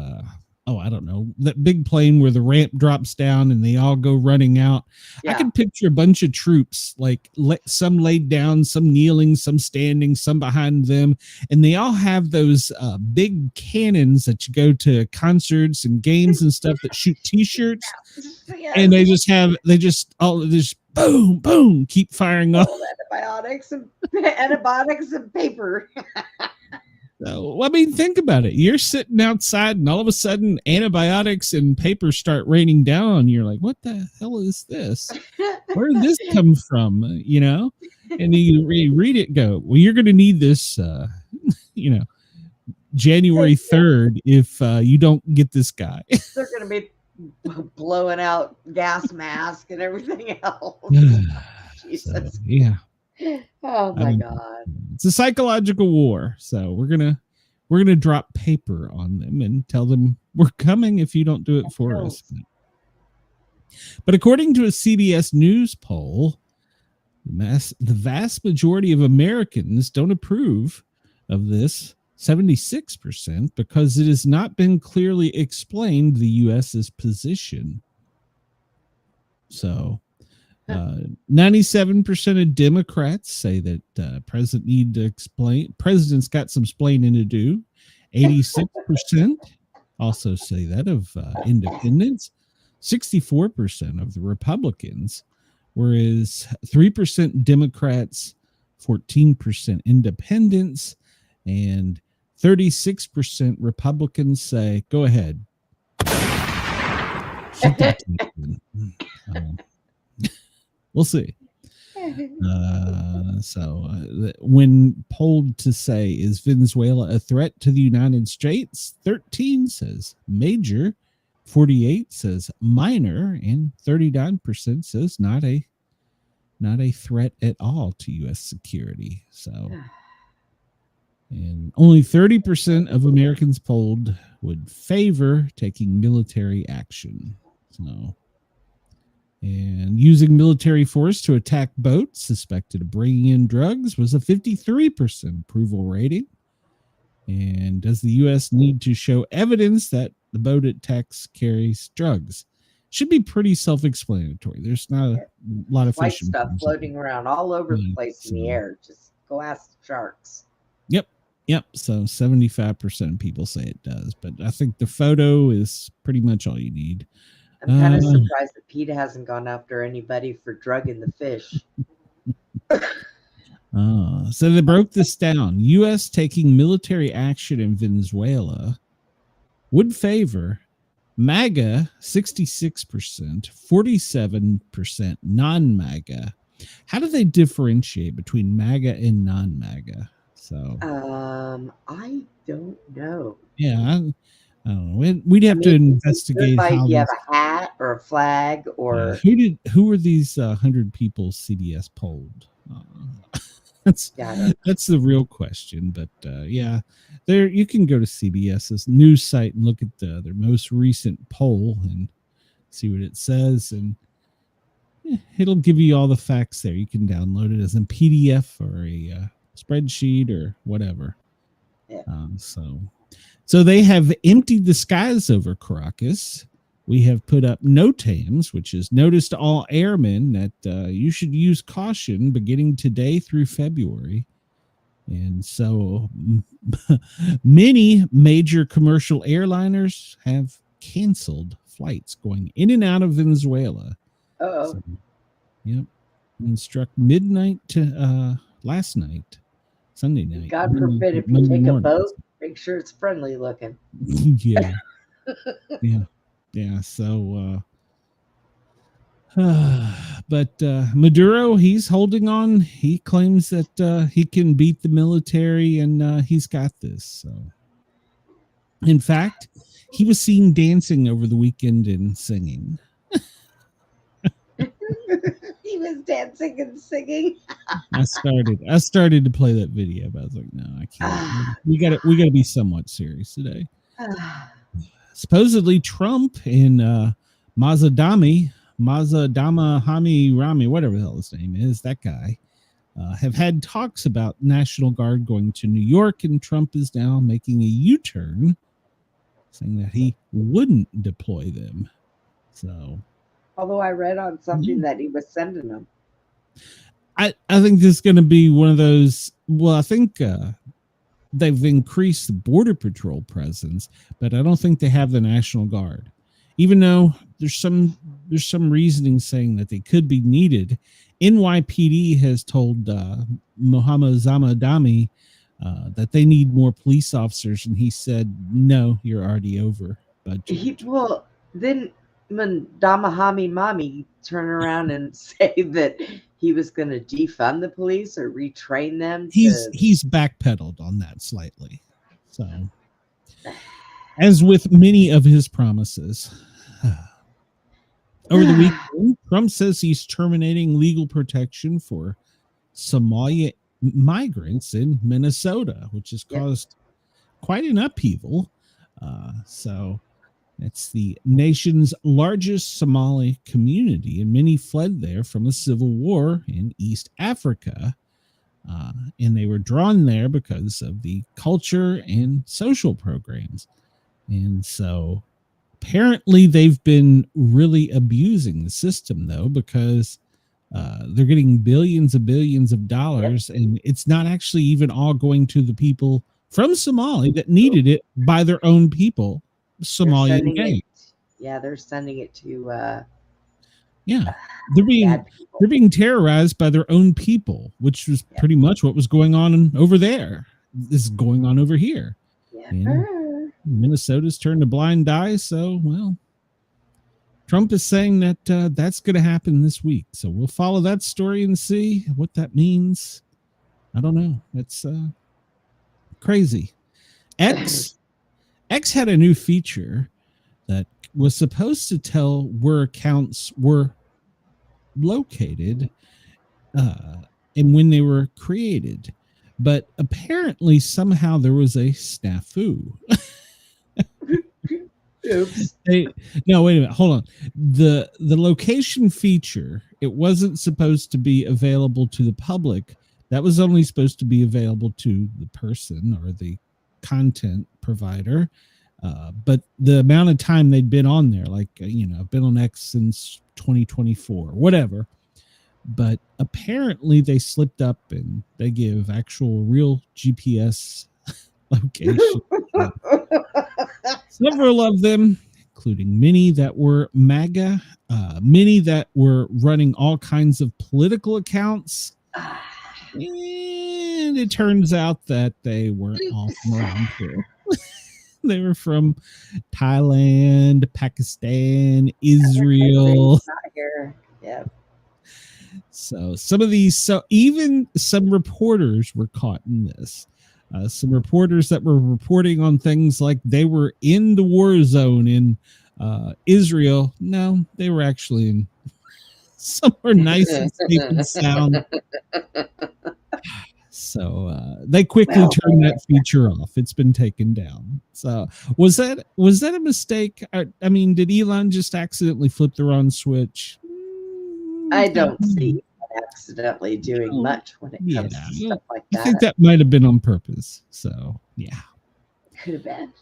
I don't know, that big plane where the ramp drops down and they all go running out. Yeah. I can picture a bunch of troops, like some laid down, some kneeling, some standing, some behind them, and they all have those big cannons that you go to concerts and games and stuff that shoot T-shirts, and they just boom, boom, keep firing off. Antibiotics and paper. So, I mean, think about it. You're sitting outside and all of a sudden antibiotics and paper start raining down on you. You're like, what the hell is this? Where did this come from? You know? And you read it, go, well, you're going to need this, January 3rd if you don't get this guy. They're going to be blowing out gas mask and everything else. Jesus. So, yeah. Oh my God. It's a psychological war. So we're gonna drop paper on them and tell them we're coming if you don't do it for us. But according to a CBS News poll, the vast majority of Americans don't approve of this, 76%, because it has not been clearly explained the U.S.'s position. So 97% of Democrats say that president's got some explaining to do. 86% also say that of independents. 64% of the Republicans, whereas 3% Democrats, 14% independents, and 36% Republicans say, go ahead. We'll see. When polled to say, is Venezuela a threat to the United States? 13 says major, 48 says minor, and 39% says not a threat at all to U.S. security. So, and only 30% of Americans polled would favor taking military action. So, and using military force to attack boats suspected of bringing in drugs was a 53% approval rating. And does the U.S. need to show evidence that the boat attacks carries drugs? Should be pretty self-explanatory. There's not a lot of white fishing stuff floating around all over the place in the air. Just go ask the sharks. Yep. So 75% of people say it does, but I think the photo is pretty much all you need. I'm kind of surprised that Pete hasn't gone after anybody for drugging the fish. So they broke this down. U.S. taking military action in Venezuela would favor MAGA 66%, 47% non-MAGA. How do they differentiate between MAGA and non-MAGA? So I don't know. Yeah, I don't know. We'd have to investigate how you have a hat or a flag or who were these 100 people CBS polled? That's the real question. But there you can go to CBS's news site and look at their most recent poll and see what it says, and it'll give you all the facts there. You can download it as a PDF or a spreadsheet or whatever. Yeah. So they have emptied the skies over Caracas. We have put up NOTAMs, which is notice to all airmen that you should use caution beginning today through February. And so many major commercial airliners have canceled flights going in and out of Venezuela. So, yep. And struck midnight to last night, Sunday night. God forbid if you take a boat, make sure it's friendly looking. Yeah. Yeah. So, but Maduro, he's holding on. He claims that he can beat the military and he's got this. So, in fact, he was seen dancing over the weekend and singing. He was dancing and singing. I started to play that video, but I was like, no, I can't. We gotta be somewhat serious today. Supposedly Trump and Mazadama Rami, whatever the hell his name is, that guy, have had talks about National Guard going to New York, and Trump is now making a U-turn, saying that he wouldn't deploy them. So, although I read on something that he was sending them. I think this is going to be one of those. Well, I think they've increased the Border Patrol presence, but I don't think they have the National Guard. Even though there's some reasoning saying that they could be needed. NYPD has told Mohammed Zamadami that they need more police officers, and he said, "No, you're already over budget." Then Damahami Mami turn around and say that he was going to defund the police or retrain them. He's backpedaled on that slightly. So, as with many of his promises. Over the weekend, Trump says he's terminating legal protection for Somali migrants in Minnesota, which has caused quite an upheaval. So it's the nation's largest Somali community, and many fled there from a civil war in East Africa. And they were drawn there because of the culture and social programs. And so apparently they've been really abusing the system, though, because they're getting billions of dollars, and it's not actually even all going to the people from Somalia that needed it by their own people, Somalian gangs. Yeah, they're sending it to Yeah, they're bad people. terrorized by their own people, which was pretty much what was going on over there. This is going on over here. Yeah. And Minnesota's turned a blind eye. So, well, Trump is saying that that's going to happen this week. So we'll follow that story and see what that means. I don't know. It's crazy. X had a new feature that was supposed to tell where accounts were located and when they were created. But apparently somehow there was a snafu. Oops. No, wait a minute. Hold on. The location feature, it wasn't supposed to be available to the public. That was only supposed to be available to the person or the content provider. But the amount of time they'd been on there, like, been on X since 2024, whatever. But apparently they slipped up and they give actual real GPS location. Several of them, including many that were MAGA, many that were running all kinds of political accounts. And it turns out that they weren't all from around here. They were from Thailand, Pakistan, Israel. Not here. Yeah. So some of these, even some reporters were caught in this. Some reporters that were reporting on things like they were in the war zone in Israel. No, they were actually in somewhere nice and safe and sound. So they quickly turned that feature off. It's been taken down. So was that a mistake? I mean, did Elon just accidentally flip the wrong switch? I don't see accidentally doing much when it comes to stuff like that. I think that might have been on purpose. So yeah, could have been.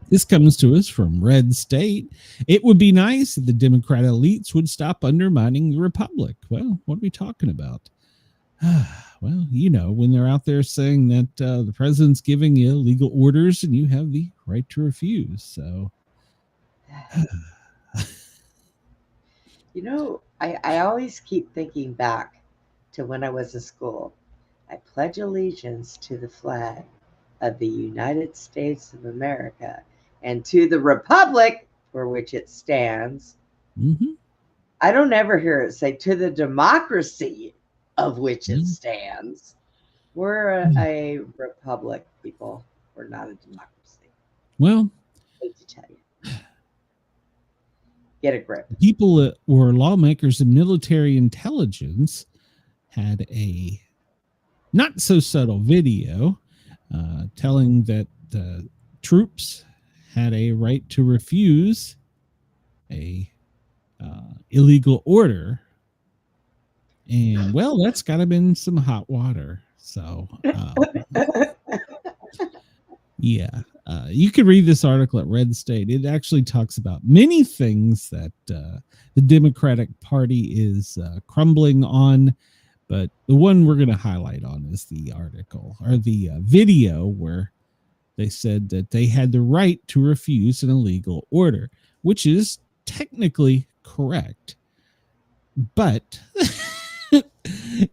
This comes to us from Red State. It would be nice if the Democrat elites would stop undermining the Republic. Well, what are we talking about? Well, when they're out there saying that the president's giving you legal orders and you have the right to refuse. So, I always keep thinking back to when I was in school. I pledge allegiance to the flag of the United States of America and to the republic for which it stands. Mm-hmm. I don't ever hear it say to the democracy of which it stands. We're a republic, people. We're not a democracy. Well, I hate to tell you. Get a grip. People that were lawmakers and military intelligence had a not so subtle video telling that the troops had a right to refuse a illegal order. And well, that's got to been some hot water. So yeah, you can read this article at Red State. It actually talks about many things that the Democratic Party is crumbling on, but the one we're going to highlight on is the article or the video where they said that they had the right to refuse an illegal order, which is technically correct. But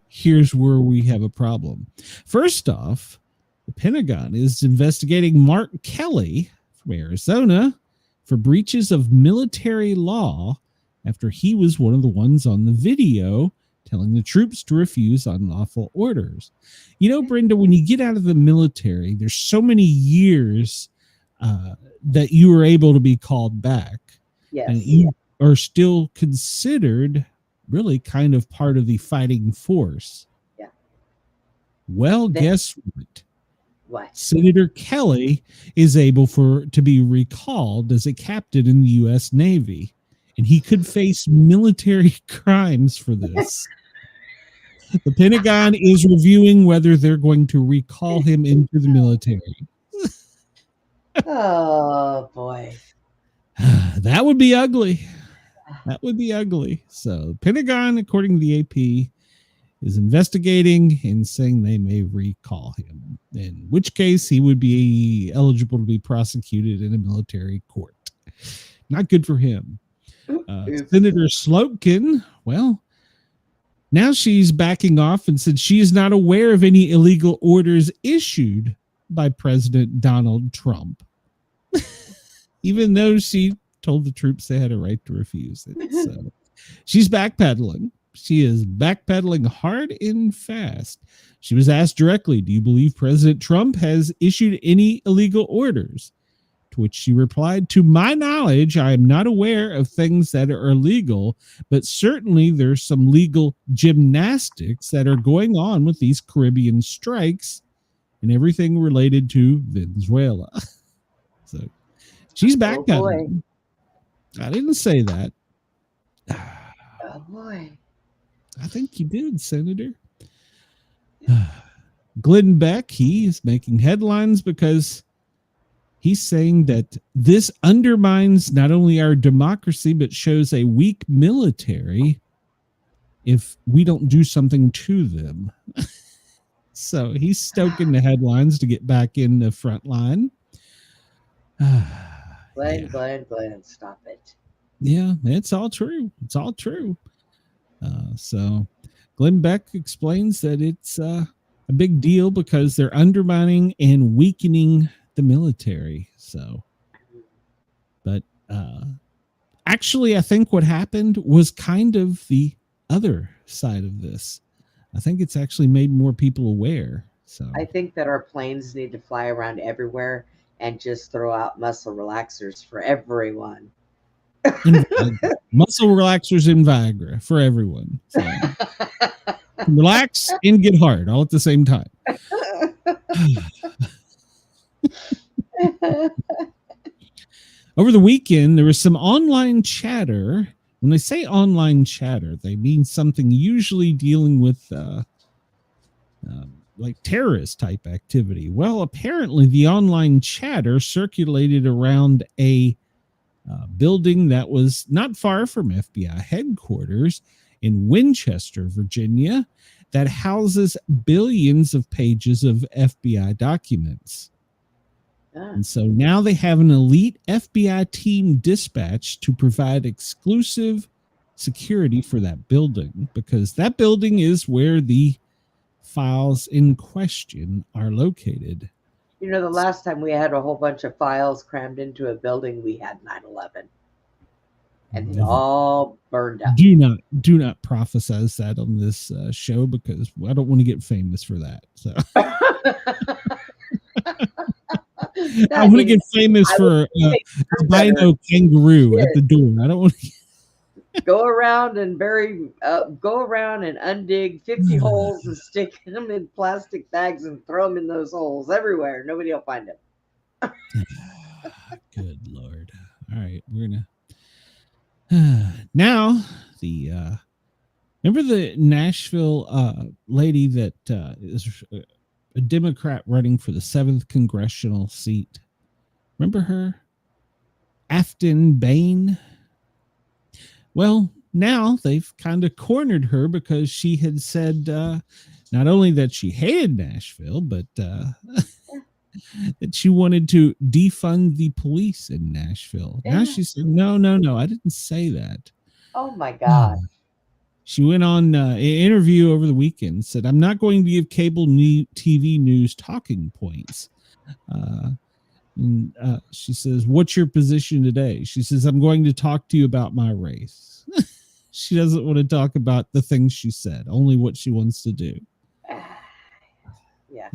here's where we have a problem. First off, the Pentagon is investigating Mark Kelly from Arizona for breaches of military law after he was one of the ones on the video telling the troops to refuse unlawful orders. Brenda, when you get out of the military, there's so many years that you were able to be called back. Yes. And you are still considered really kind of part of the fighting force. Yeah. Well, guess what? What? Senator Kelly is able to be recalled as a captain in the U.S. Navy, and he could face military crimes for this. The Pentagon is reviewing whether they're going to recall him into the military. Oh, boy. That would be ugly. That would be ugly. So, Pentagon, according to the AP, is investigating and saying they may recall him, in which case he would be eligible to be prosecuted in a military court. Not good for him. Oops. Senator Slotkin, well, now she's backing off and said she is not aware of any illegal orders issued by President Donald Trump, even though she told the troops they had a right to refuse it. So she's backpedaling. She is backpedaling hard and fast. She was asked directly, do you believe President Trump has issued any illegal orders? To which she replied, to my knowledge, I am not aware of things that are illegal, but certainly there's some legal gymnastics that are going on with these Caribbean strikes and everything related to Venezuela. So she's backpedaling. I didn't say that. Oh boy. I think you did, Senator. Glenn Beck, he is making headlines because he's saying that this undermines not only our democracy, but shows a weak military if we don't do something to them. So he's stoking the headlines to get back in the front line. Glenn, stop it. Yeah, it's all true. It's all true. So Glenn Beck explains that it's a big deal because they're undermining and weakening the military. So, but actually, I think what happened was kind of the other side of this. I think it's actually made more people aware. So I think that our planes need to fly around everywhere and just throw out muscle relaxers for everyone. Muscle relaxers and Viagra for everyone. So relax and get hard all at the same time. Over the weekend, there was some online chatter. When they say online chatter, they mean something usually dealing with like terrorist type activity. Well, apparently the online chatter circulated around a building that was not far from FBI headquarters in Winchester, Virginia, that houses billions of pages of FBI documents. And so now they have an elite FBI team dispatched to provide exclusive security for that building, because that building is where the files in question are located. You know, the last time we had a whole bunch of files crammed into a building, we had 9/11. And they all burned up. Do not prophesize that on this show, because I don't want to get famous for that. So I want to get famous for albino kangaroo at the door. I don't want to go around and undig 50 holes and stick them in plastic bags and throw them in those holes everywhere. Nobody will find them. Good Lord. All right, we're gonna now the remember the Nashville lady that is a Democrat running for the 7th congressional seat. Remember her? Afton Bain. Well, now they've kind of cornered her because she had said not only that she hated Nashville, but that she wanted to defund the police in Nashville. Yeah. Now she said, no, I didn't say that. Oh, my God. She went on an interview over the weekend and said, I'm not going to give cable TV news talking points. She says, what's your position today? She says, I'm going to talk to you about my race. She doesn't want to talk about the things she said, only what she wants to do. Yeah.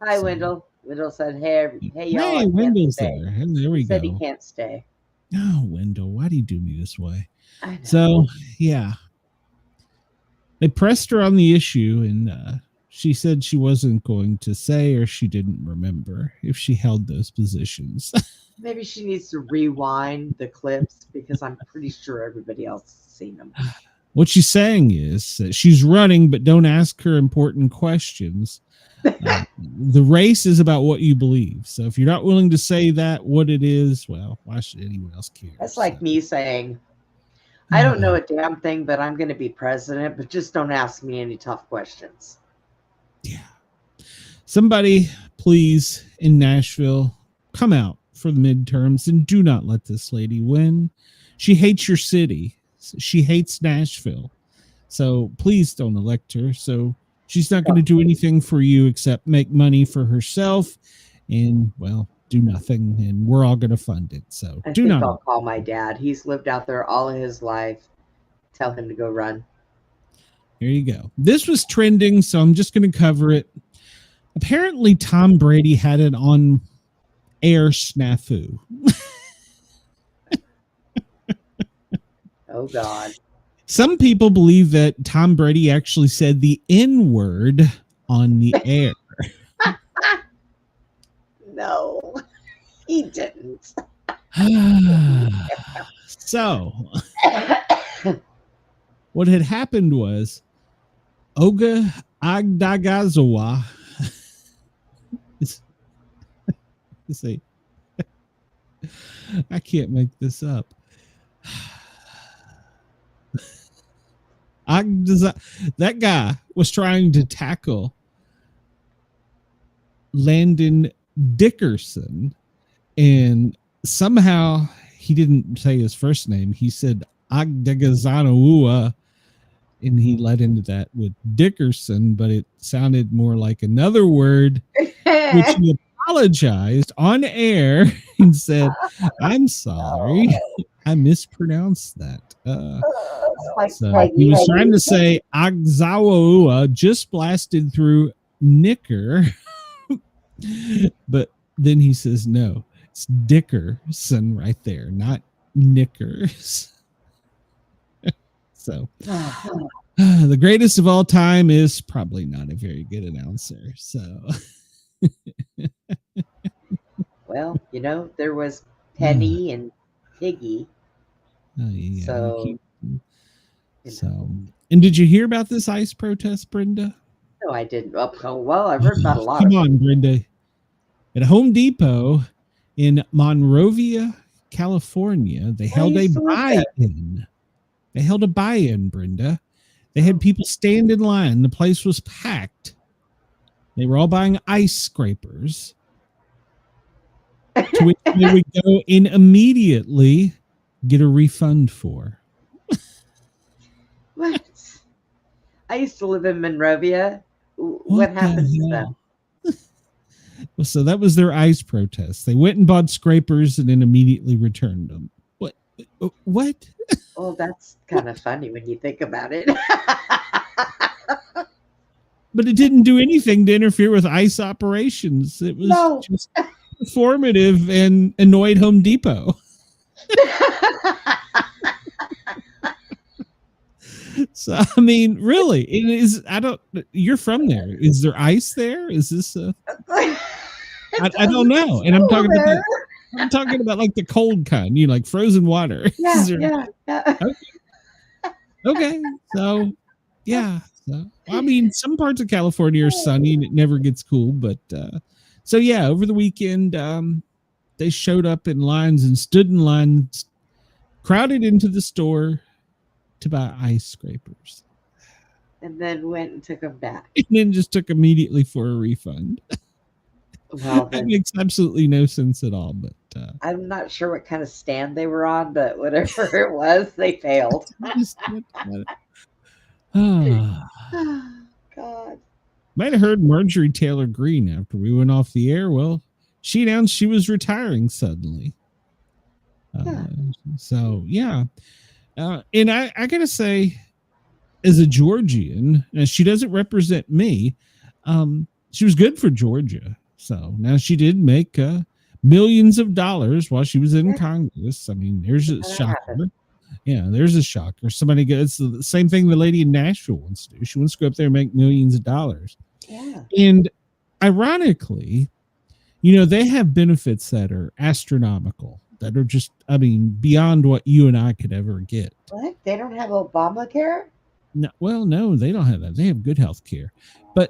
Hi, so, Wendell. Wendell said, hey, y'all. Hey, Wendell's there. And there we he go. Said he can't stay. Oh, Wendell, why do you do me this way? So, yeah. They pressed her on the issue, and she said she wasn't going to say, or she didn't remember if she held those positions. Maybe she needs to rewind the clips, because I'm pretty sure everybody else has seen them. What she's saying is that she's running, but don't ask her important questions. The race is about what you believe. So if you're not willing to say that, what it is, well, why should anyone else care? That's like me saying, I don't know a damn thing, but I'm going to be president, but just don't ask me any tough questions. Yeah. Somebody, please, in Nashville, come out for the midterms, and do not let this lady win. She hates your city. She hates Nashville. So please don't elect her. So she's not going to do anything for you except make money for herself and, well, do nothing. And we're all going to fund it. So I'll call my dad. He's lived out there all of his life. Tell him to go run. Here you go. This was trending, so I'm just going to cover it. Apparently, Tom Brady had an on-air snafu. Oh, God. Some people believe that Tom Brady actually said the N-word on the air. No, he didn't. So, what had happened was Oga Agdagazawa. See, I can't make this up. That guy was trying to tackle Landon Dickerson, and somehow he didn't say his first name. He said Agdagazanaua, and he led into that with Dickerson, but it sounded more like another word, which he apologized on air and said, "I'm sorry, I mispronounced that." So he was trying to say Agzawaua, just blasted through Knicker, but then he says, no, it's Dickerson right there, not Knickers. So the greatest of all time is probably not a very good announcer. So, well, you know, there was Penny and Piggy. Oh, yeah. So, and did you hear about this ICE protest, Brenda? No, I didn't. Oh, well, I've heard about a lot. Come on, Brenda. At Home Depot in Monrovia, California, they held a buy-in. They held a buy-in, Brenda. They had people stand in line. The place was packed. They were all buying ice scrapers, to which they would go and immediately get a refund for. What? I used to live in Monrovia. What happened to them? Well, so that was their ICE protest. They went and bought scrapers and then immediately returned them. What? What? Well, that's kind of funny when you think about it. But it didn't do anything to interfere with ICE operations. It was just informative and annoyed Home Depot. So, I mean, really, it is. You're from there. Is there ice there? Is this I don't know. And I'm talking about like the cold kind, like frozen water. Yeah. Okay. So, yeah. So, I mean, some parts of California are sunny and it never gets cool. But so, yeah, over the weekend, they showed up in lines and stood in lines, crowded into the store to buy ice scrapers. And then went and took them back. And then just took immediately for a refund. Well, that makes absolutely no sense at all. But I'm not sure what kind of stand they were on, but whatever it was, they failed. God. Might have heard Marjorie Taylor Greene after we went off the air. Well, she announced she was retiring suddenly. So, yeah. And I gotta say, as a Georgian, now she doesn't represent me. She was good for Georgia. So now she did make millions of dollars while she was in Congress. I mean, there's a shocker. Yeah, there's a shocker. Somebody gets the same thing the lady in Nashville wants to do. She wants to go up there and make millions of dollars. Yeah. And ironically, they have benefits that are astronomical. That are just, I mean, beyond what you and I could ever get. What? They don't have Obamacare? No, well, no, they don't have that. They have good health care. But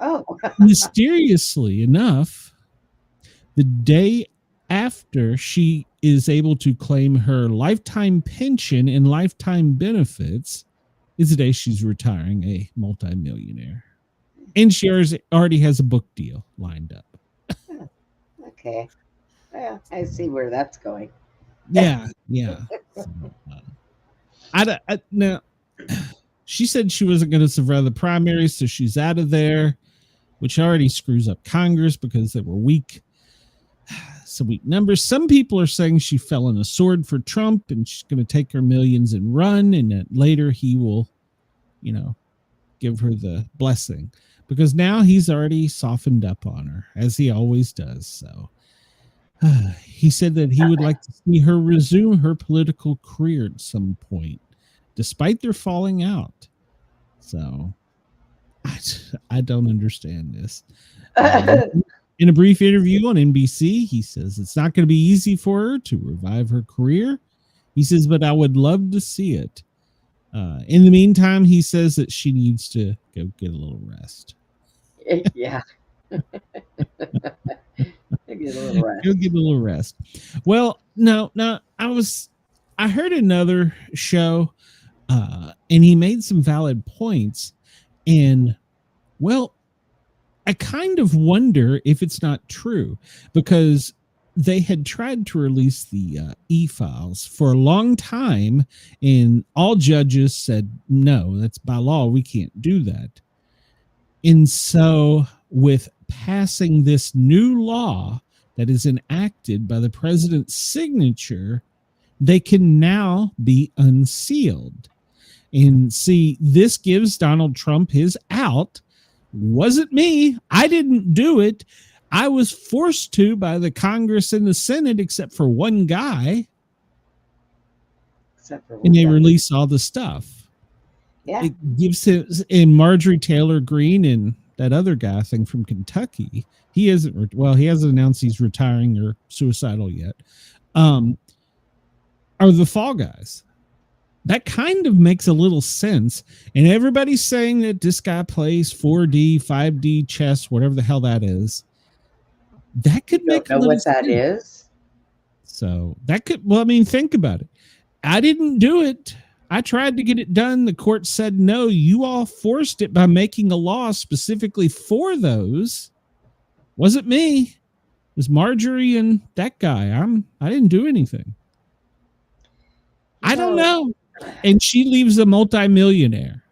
mysteriously enough, the day after she is able to claim her lifetime pension and lifetime benefits is the day she's retiring a multimillionaire. And she already has a book deal lined up. Okay. Yeah, I see where that's going. Yeah. So, now, she said she wasn't going to survive the primaries, so she's out of there, which already screws up Congress because they were weak. Some weak numbers. Some people are saying she fell on a sword for Trump and she's going to take her millions and run, and that later he will, give her the blessing, because now he's already softened up on her, as he always does. So he said that he would like to see her resume her political career at some point, despite their falling out. So I don't understand this. In a brief interview on NBC, he says it's not going to be easy for her to revive her career. He says, but I would love to see it. In the meantime, he says that she needs to go get a little rest. Yeah. Get a little rest. Go get a little rest. Well, no, I heard another show, and he made some valid points. And, well, I kind of wonder if it's not true, because they had tried to release the e-files for a long time, and all judges said, no, that's by law. We can't do that. And so with passing this new law that is enacted by the president's signature, they can now be unsealed. And see, this gives Donald Trump his out. Wasn't me. I didn't do it. I was forced to by the Congress and the Senate, except for one guy. And they release all the stuff. Yeah. It gives him, and Marjorie Taylor Greene and that other guy, I think, from Kentucky. He hasn't announced he's retiring or suicidal yet. Are the fall guys. That kind of makes a little sense. And everybody's saying that this guy plays 4D, 5D chess, whatever the hell that is. That could make a little what sense. that is. So that could, think about it. I didn't do it. I tried to get it done. The court said, no, you all forced it by making a law specifically for those. Wasn't me. It was Marjorie and that guy. I didn't do anything. I don't know. And she leaves a multimillionaire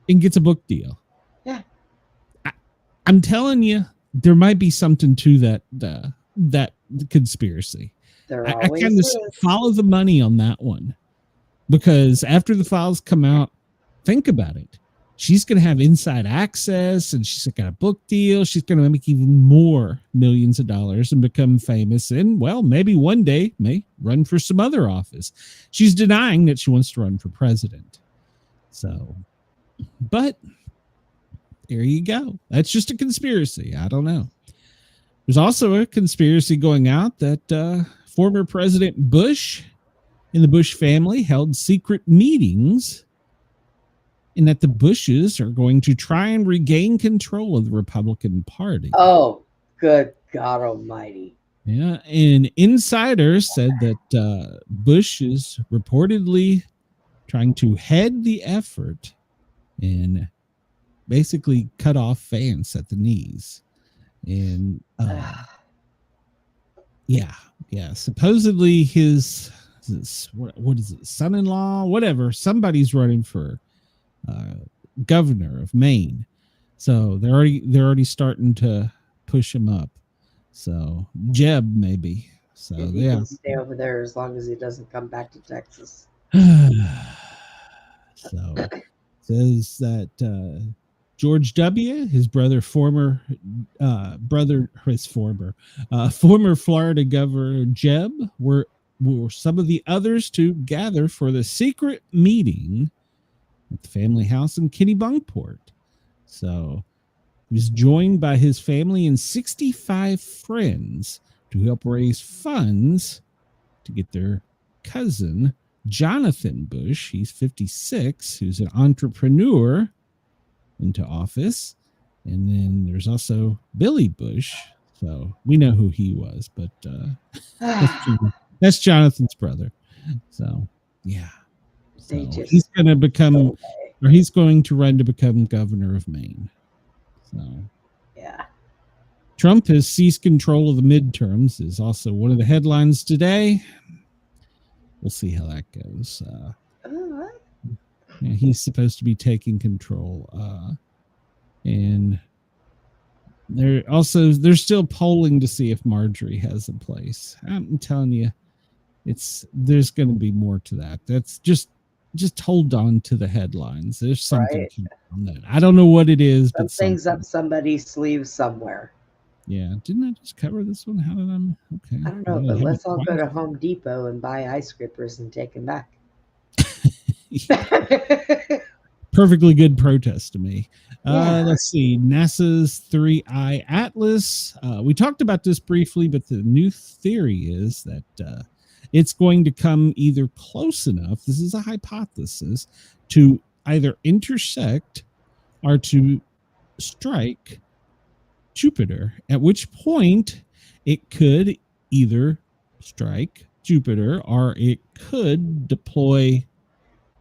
and gets a book deal. Yeah. I'm telling you, there might be something to that conspiracy. I kind of follow the money on that one, because after the files come out, think about it. She's going to have inside access, and she's got a book deal. She's going to make even more millions of dollars and become famous. And, well, maybe one day may run for some other office. She's denying that she wants to run for president. So, but there you go. That's just a conspiracy. I don't know. There's also a conspiracy going out that former President Bush and the Bush family held secret meetings, and that the Bushes are going to try and regain control of the Republican Party. Oh, good God almighty. Yeah, and insiders said that Bush is reportedly trying to head the effort and basically cut off Vance at the knees. And supposedly his what is it, son-in-law, whatever, somebody's running for governor of Maine. So they're already starting to push him up. So Jeb maybe. So he can stay over there as long as he doesn't come back to Texas. So says that George W., his brother, former Florida Governor Jeb, were some of the others to gather for the secret meeting at the family house in Kennebunkport. So he was joined by his family and 65 friends to help raise funds to get their cousin, Jonathan Bush, he's 56, who's an entrepreneur, into office. And then there's also Billy Bush. So we know who he was, but that's Jonathan's brother. So, yeah. So he's going to become, or he's going to run to become governor of Maine. So, yeah. Trump has seized control of the midterms is also one of the headlines today. We'll see how that goes. Yeah, he's supposed to be taking control. And they're still polling to see if Marjorie has a place. I'm telling you, there's going to be more to that. That's just hold on to the headlines. There's something on that. I don't know what it is, but something's up somebody's sleeve somewhere. Yeah, didn't I just cover this one? How did I? Okay, I don't know, but let's all go to Home Depot and buy ice scrapers and take them back. Perfectly good protest to me. Let's see. NASA's 3I Atlas. We talked about this briefly, but the new theory is that it's going to come either close enough, this is a hypothesis, to either intersect or to strike Jupiter, at which point it could either strike Jupiter or it could deploy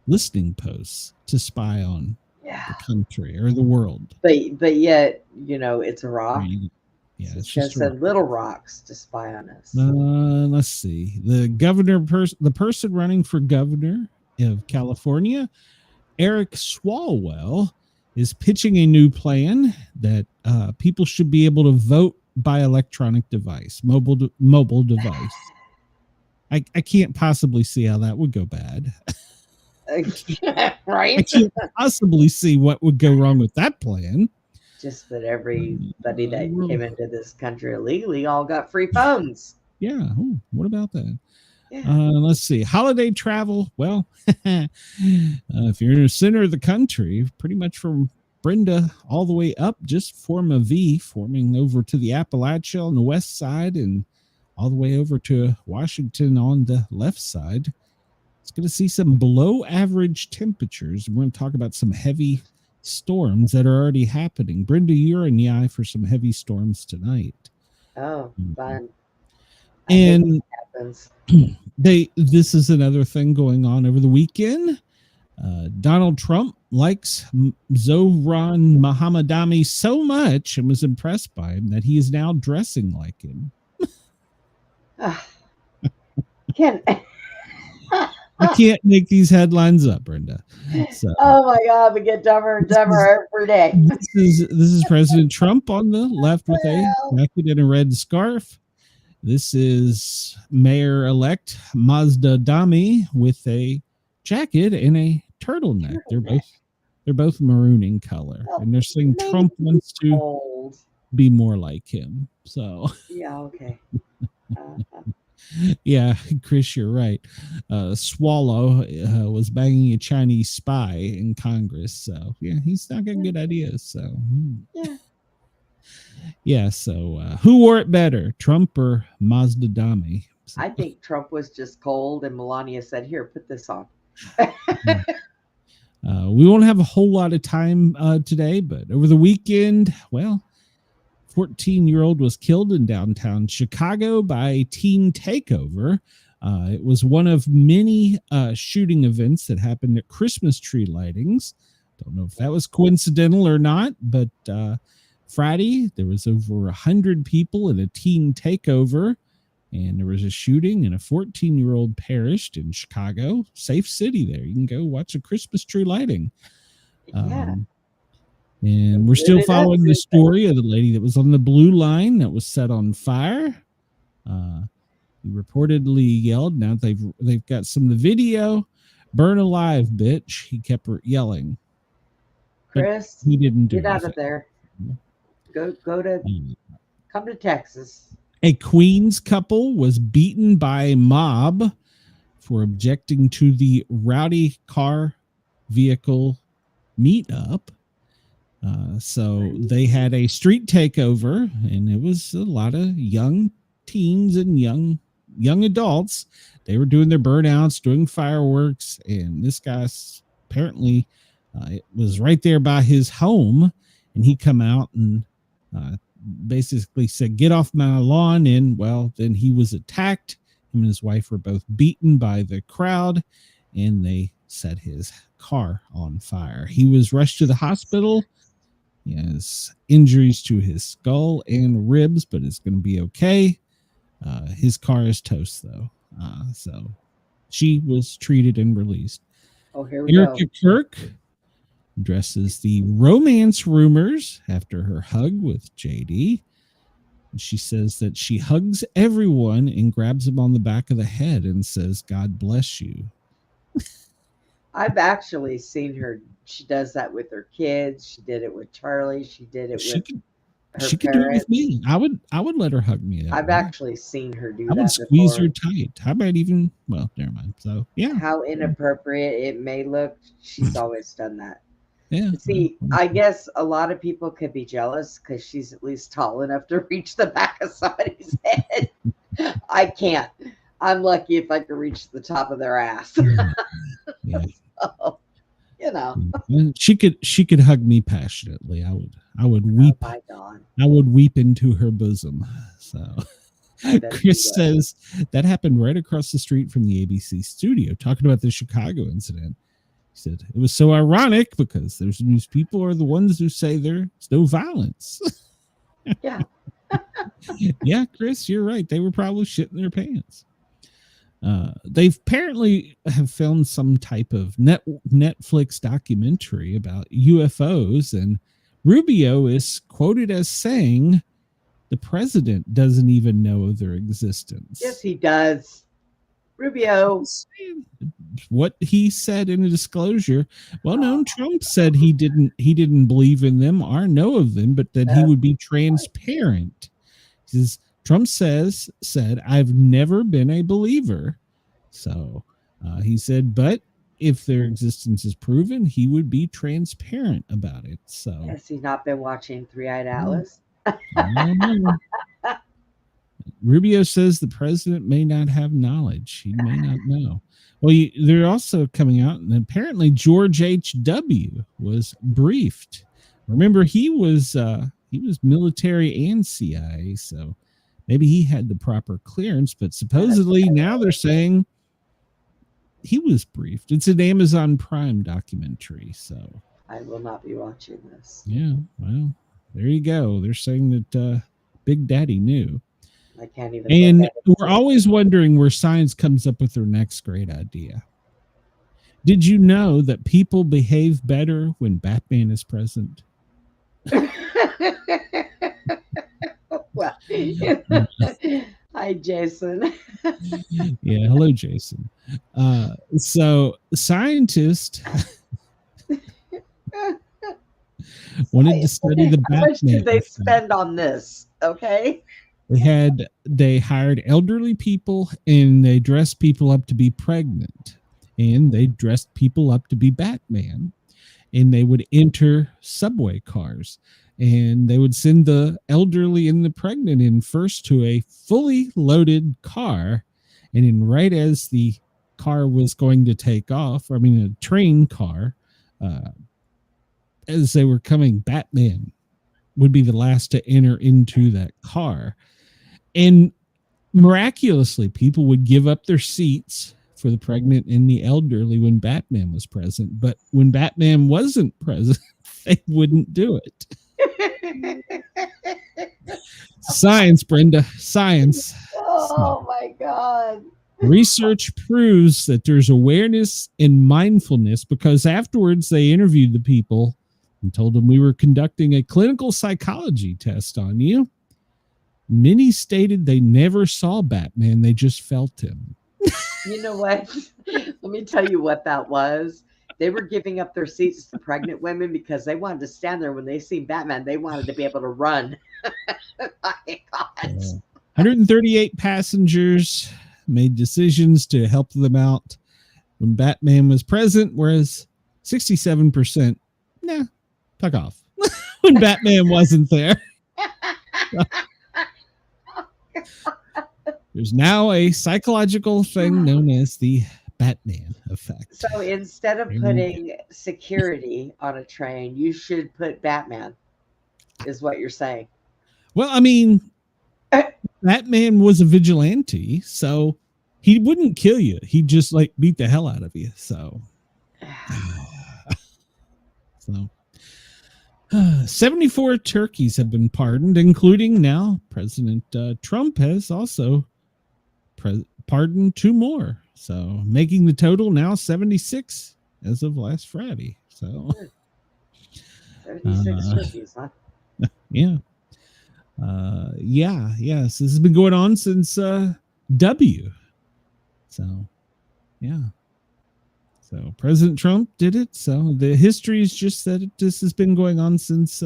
listening posts to spy on the country or the world. But yet, it's a rock. Yeah, it's just little rocks to spy on us. Let's see. The person running for governor of California, Eric Swalwell, is pitching a new plan that people should be able to vote by electronic device, mobile device. I can't possibly see how that would go bad. Right? I can't possibly see what would go wrong with that plan. Just that everybody that came into this country illegally all got free phones. Yeah. Oh, what about that? Yeah. Let's see. Holiday travel. Well, if you're in the center of the country, pretty much from Brenda all the way up, just form a V, forming over to the Appalachia on the west side and all the way over to Washington on the left side. It's going to see some below average temperatures. We're going to talk about some heavy storms that are already happening. Brenda, you're in the eye for some heavy storms tonight. Oh, fun. And this is another thing going on over the weekend. Donald Trump likes Zohran Mamdani so much and was impressed by him that he is now dressing like him. I can't make these headlines up, Brenda. So, oh my God, we get dumber and dumber every day. This is President Trump on the left with a jacket and a red scarf. This is Mayor-elect Mamdani with a jacket and a turtleneck. They're both maroon in color, and they're saying Trump wants to be more like him. So yeah, okay. Yeah, Chris, you're right. Swallow was banging a Chinese spy in Congress, so yeah, he's not got good ideas. So yeah. So who wore it better, Trump or Mamdani? So, I think Trump was just cold, and Melania said, "Here, put this on." We won't have a whole lot of time today, but over the weekend, well, 14-year-old was killed in downtown Chicago by a teen takeover. It was one of many shooting events that happened at Christmas tree lightings. Don't know if that was coincidental or not, but Friday there was over 100 people in a teen takeover, and there was a shooting, and a 14-year-old perished in Chicago. Safe city there. You can go watch a Christmas tree lighting. And we're still following the story of the lady that was on the blue line that was set on fire. He reportedly yelled. Now they've got some of the video. "Burn alive, bitch!" He kept yelling. Chris, he didn't do get out of there. Come to Texas. A Queens couple was beaten by a mob for objecting to the rowdy car vehicle meetup. So they had a street takeover, and it was a lot of young teens and young adults. They were doing their burnouts, doing fireworks, and this guy apparently it was right there by his home, and he come out and basically said, "Get off my lawn." And well, then he was attacked. Him and his wife were both beaten by the crowd, and they set his car on fire. He was rushed to the hospital. He has injuries to his skull and ribs, but it's going to be okay. His car is toast, though. So she was treated and released. Oh, here we Erica go. Kirk addresses the romance rumors after her hug with JD. She says that she hugs everyone and grabs him on the back of the head and says, "God bless you." I've actually seen her. She does that with her kids. She did it with Charlie. She did it with her she could do it parents. with me. I would let her hug me. I've actually seen her do that. I would squeeze before. her tight. I might even, well, never mind. So yeah. How inappropriate it may look, she's always done that. Yeah. See, I guess a lot of people could be jealous because she's at least tall enough to reach the back of somebody's head. I can't. I'm lucky if I can reach the top of their ass. Yeah. So, you know. She could hug me passionately. I would weep. Oh my God. I would weep into her bosom. So Chris says that happened right across the street from the ABC studio, talking about the Chicago incident. He said it was so ironic because these people are the ones who say there's no violence. Yeah. Yeah, Chris, you're right. They were probably shitting their pants. They've apparently have filmed some type of Netflix documentary about UFOs, and Rubio is quoted as saying the president doesn't even know of their existence. Yes, he does. Rubio. What he said in a disclosure. Well, no, Trump said he didn't believe in them or know of them, but that he would be transparent. He says, Trump said, I've never been a believer. So he said, but if their existence is proven, he would be transparent about it. So has he not been watching Three-Eyed Atlas? Rubio says the president may not have knowledge. He may not know. Well, they're also coming out, and apparently George H.W. was briefed. Remember, he was military and CIA, so maybe he had the proper clearance, but supposedly now they're saying he was briefed. It's an Amazon Prime documentary, so I will not be watching this. Yeah, well, there you go. They're saying that Big Daddy knew. I can't even. And we're always wondering where science comes up with their next great idea. Did you know that people behave better when Batman is present? Well, hi, Jason. Yeah, hello, Jason. So scientists wanted to study the Batman. How much did they effect. spend on this? Okay. They hired elderly people, and they dressed people up to be pregnant, and they dressed people up to be Batman, and they would enter subway cars, and they would send the elderly and the pregnant in first to a fully loaded car, and then right as the car was going to take off, a train car, as they were coming, Batman would be the last to enter into that car. And miraculously, people would give up their seats for the pregnant and the elderly when Batman was present. But when Batman wasn't present, they wouldn't do it. Science, Brenda, science. Oh, my God. Research proves that there's awareness and mindfulness, because afterwards they interviewed the people and told them we were conducting a clinical psychology test on you. Many stated they never saw Batman, they just felt him. You know what? Let me tell you what that was. They were giving up their seats to pregnant women because they wanted to stand there when they seen Batman. They wanted to be able to run. My God. 138 passengers made decisions to help them out when Batman was present, whereas 67%, fuck off, when Batman wasn't there. There's now a psychological thing known as the Batman effect. So instead of putting security on a train, you should put Batman, is what you're saying. Well, Batman was a vigilante, so he wouldn't kill you. He'd just beat the hell out of you. So 74 turkeys have been pardoned, including now President Trump has also pardoned 2 more. So making the total now 76 as of last Friday. So 76 turkeys, huh? yeah. Yes. This has been going on since W. So yeah. So President Trump did it. So the history is just that this has been going on since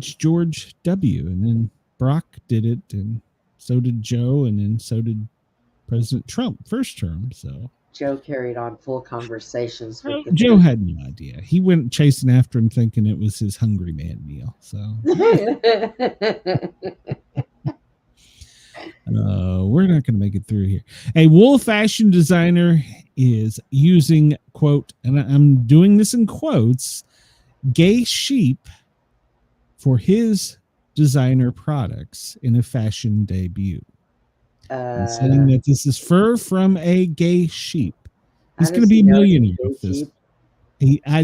George W. And then Barack did it, and so did Joe, and then so did President Trump first term. So Joe carried on full conversations with the Joe had no idea. He went chasing after him thinking it was his hungry man meal. So we're not going to make it through here. A wool fashion designer is using, quote, and I'm doing this in quotes, gay sheep for his designer products in a fashion debut. And saying that this is fur from a gay sheep. He's going to be a millionaire with this.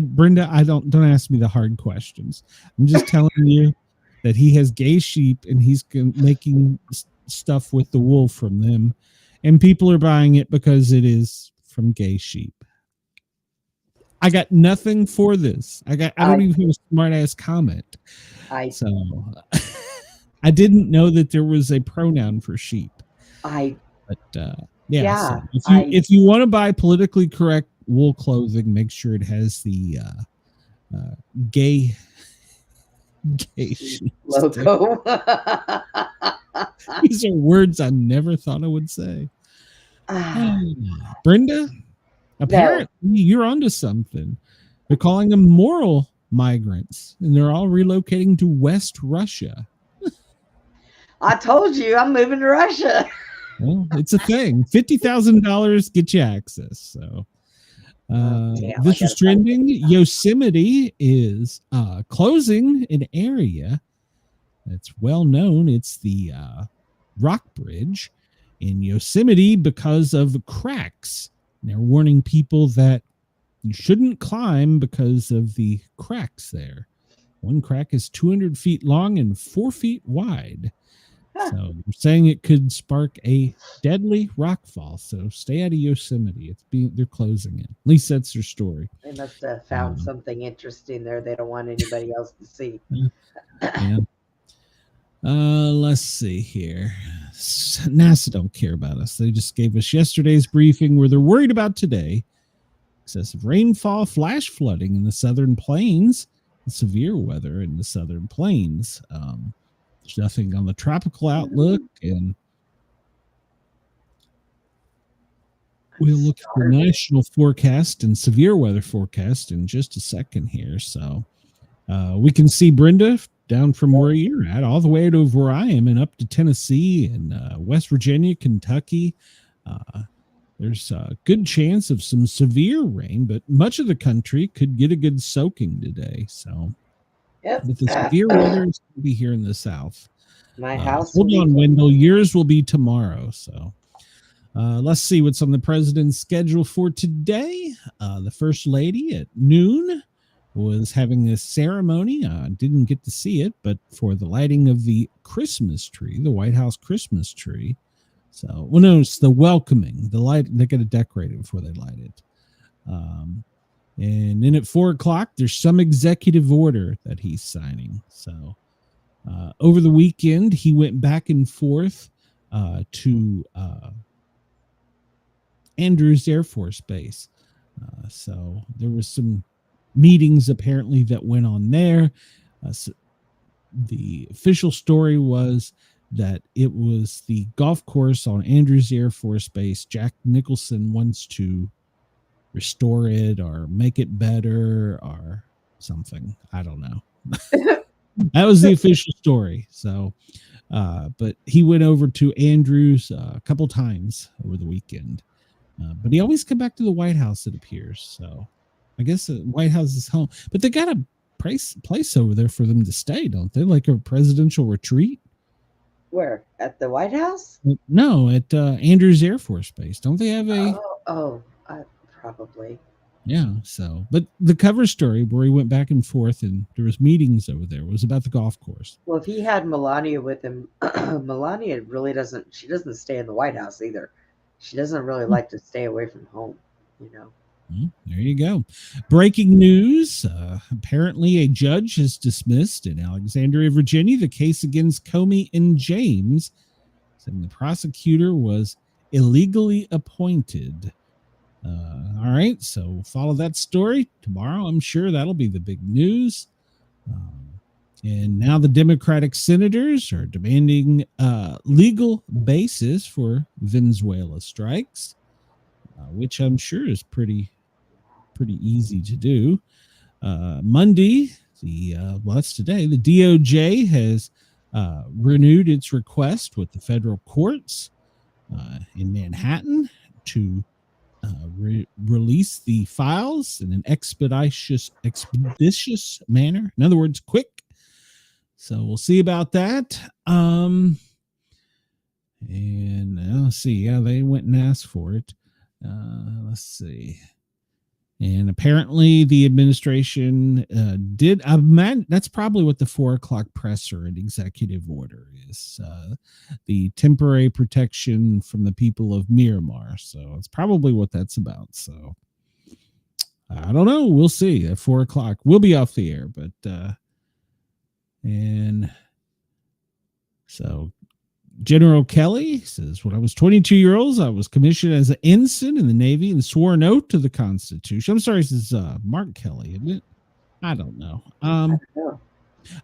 Brenda, don't ask me the hard questions. I'm just telling you that he has gay sheep and he's making stuff with the wool from them, and people are buying it because it is from gay sheep. I got nothing for this. I don't even have a smart ass comment. I didn't know that there was a pronoun for sheep. So if you want to buy politically correct wool clothing, make sure it has the gay sheep logo. These are words I never thought I would say. Brenda, apparently you're onto something. They're calling them moral migrants, and they're all relocating to West Russia. I told you I'm moving to Russia. Well, it's a thing. $50,000 get you access. So this is trending. Yosemite is closing an area that's well known. It's the Rock Bridge in Yosemite because of cracks. And they're warning people that you shouldn't climb because of the cracks there. One crack is 200 feet long and 4 feet wide. So they're saying it could spark a deadly rock fall. So stay out of Yosemite. They're closing it. At least that's their story. They must have found something interesting there they don't want anybody else to see. Yeah. Let's see here. NASA don't care about us. They just gave us yesterday's briefing where they're worried about today. Excessive rainfall, flash flooding in the southern plains, and severe weather in the southern plains. There's nothing on the tropical outlook, and we'll look at the national forecast and severe weather forecast in just a second here. So we can see, Brenda, down from where you're at all the way to where I am and up to Tennessee and West Virginia, Kentucky. There's a good chance of some severe rain, but much of the country could get a good soaking today. So but the severe weather is going to be here in the South. My house. Hold on, Wendell. Yours will be tomorrow. So let's see what's on the president's schedule for today. The First Lady at noon was having a ceremony. Didn't get to see it, but for the lighting of the Christmas tree, the White House Christmas tree. So, well, no, it's the welcoming. The light, they got to decorate it before they light it. And then at 4 o'clock, there's some executive order that he's signing. So over the weekend, he went back and forth to Andrews Air Force Base. So there was some meetings apparently that went on there. So the official story was that it was the golf course on Andrews Air Force Base. Jack Nicholson wants to restore it or make it better or something. I don't know. That was the official story. So, but he went over to Andrews a couple times over the weekend. But he always come back to the White House, it appears. So I guess the White House is home. But they got a place over there for them to stay, don't they? Like a presidential retreat? Where? At the White House? No, at Andrews Air Force Base. Don't they have a... Probably. Yeah. So, but the cover story where he went back and forth and there was meetings over there was about the golf course. Well, if he had Melania with him, Melania really doesn't. She doesn't stay in the White House either. She doesn't really like to stay away from home. You know. There you go. Breaking news. Apparently, a judge has dismissed in Alexandria, Virginia, the case against Comey and James, saying the prosecutor was illegally appointed. All right, so follow that story tomorrow. I'm sure that'll be the big news. And now the Democratic senators are demanding legal basis for Venezuela strikes, which I'm sure is pretty easy to do. Monday, that's today, the DOJ has renewed its request with the federal courts in Manhattan to release the files in an expeditious manner. In other words, quick. So we'll see about that. And let's see. Yeah, they went and asked for it. Let's see. And apparently the administration did. That's probably what the 4:00 presser and executive order is. The temporary protection from the people of Myanmar. So it's probably what that's about. So I don't know. We'll see. At 4:00, we'll be off the air. But and so General Kelly says, when I was 22 years old, I was commissioned as an ensign in the Navy and swore an oath to the Constitution. I'm sorry, this is Mark Kelly, isn't it? I don't know.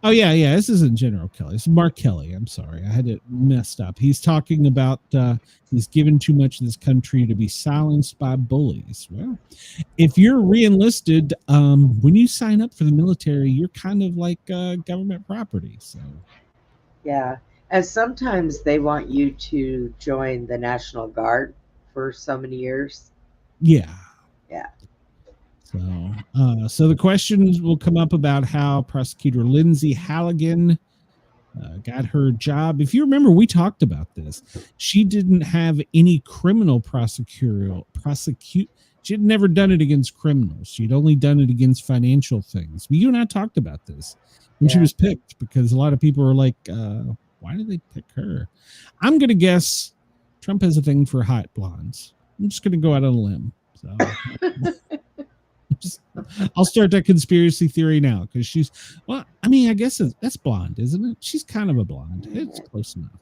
Oh, yeah. This isn't General Kelly. It's Mark Kelly. I'm sorry. I had it messed up. He's talking about he's given too much of this country to be silenced by bullies. Well, if you're re-enlisted, when you sign up for the military, you're kind of like government property. So, yeah. And sometimes they want you to join the National Guard for so many years. Yeah. Yeah. So the questions will come up about how prosecutor Lindsay Halligan got her job. If you remember, we talked about this. She didn't have any criminal She had never done it against criminals. She'd only done it against financial things. You and I talked about this when she was picked, because a lot of people were like, why did they pick her? I'm going to guess Trump has a thing for hot blondes. I'm just going to go out on a limb. So I'll start that conspiracy theory now, because I guess that's blonde, isn't it? She's kind of a blonde. It's close enough.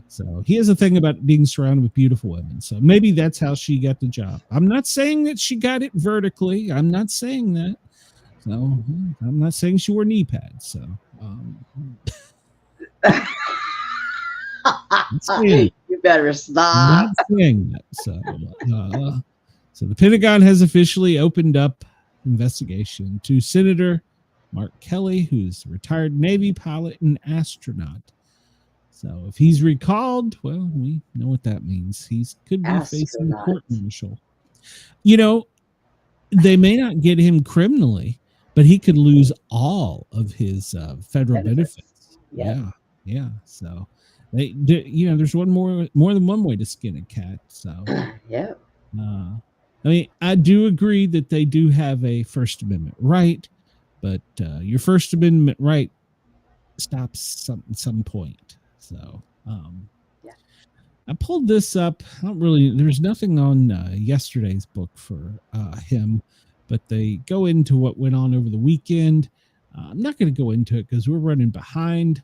So he has a thing about being surrounded with beautiful women. So maybe that's how she got the job. I'm not saying that she got it vertically. I'm not saying that. So I'm not saying she wore knee pads. So you better stop. Not saying that. So the Pentagon has officially opened up investigation to Senator Mark Kelly, who's a retired Navy pilot and astronaut. So if he's recalled, well, we know what that means. He could be facing a court martial. They may not get him criminally, but he could lose all of his federal benefits. Yeah. So there's more than one way to skin a cat. So yeah. I do agree that they do have a First Amendment right, but your First Amendment right stops at some point. So I pulled this up. There's nothing on yesterday's book for him, but they go into what went on over the weekend. I'm not going to go into it because we're running behind.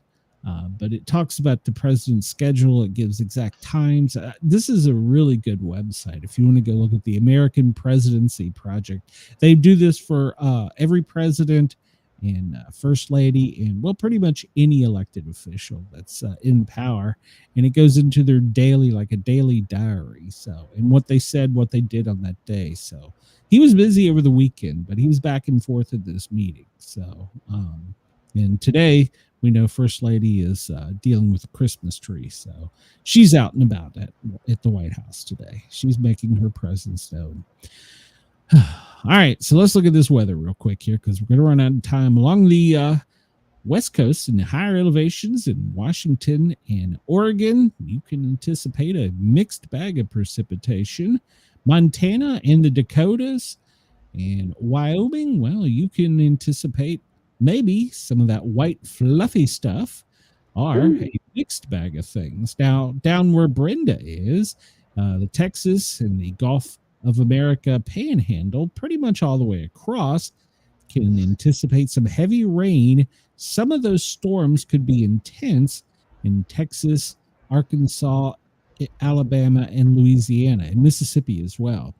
But it talks about the president's schedule. It gives exact times. This is a really good website if you want to go look at the American Presidency Project. They do this for every president and first lady and, well, pretty much any elected official that's in power. And it goes into their daily diary. So, and what they said, what they did on that day. So he was busy over the weekend, but he was back and forth at this meeting. So, and today, we know First Lady is dealing with a Christmas tree, so she's out and about at the White House today. She's making her presence known. All right, so let's look at this weather real quick here, because we're going to run out of time. Along the West Coast and the higher elevations in Washington and Oregon, you can anticipate a mixed bag of precipitation. Montana and the Dakotas, And Wyoming, well, you can anticipate maybe some of that white fluffy stuff or a mixed bag of things. Now, down where Brenda is, the Texas and the Gulf of America panhandle, pretty much all the way across, can anticipate some heavy rain. Some of those storms could be intense in Texas, Arkansas, Alabama, and Louisiana, and Mississippi as well.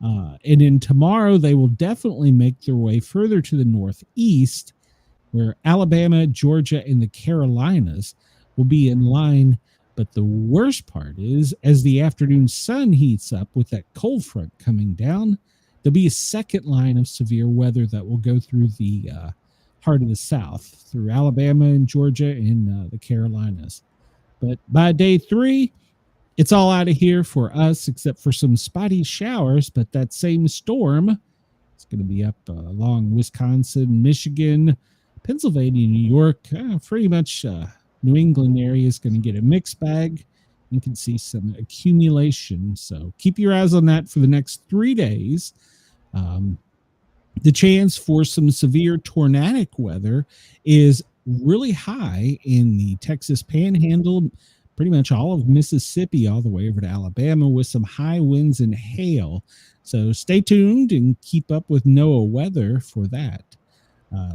And then tomorrow, they will definitely make their way further to the northeast, where Alabama, Georgia, and the Carolinas will be in line. But the worst part is, as the afternoon sun heats up with that cold front coming down, there'll be a second line of severe weather that will go through the heart of the South, through Alabama and Georgia and the Carolinas. But by day 3, it's all out of here for us, except for some spotty showers. But that same storm is going to be up along Wisconsin, Michigan, Pennsylvania, New York. Pretty much New England area is going to get a mixed bag. You can see some accumulation. So keep your eyes on that for the next 3 days. The chance for some severe tornadic weather is really high in the Texas Panhandle, pretty much all of Mississippi, all the way over to Alabama, with some high winds and hail. So stay tuned and keep up with NOAA weather for that.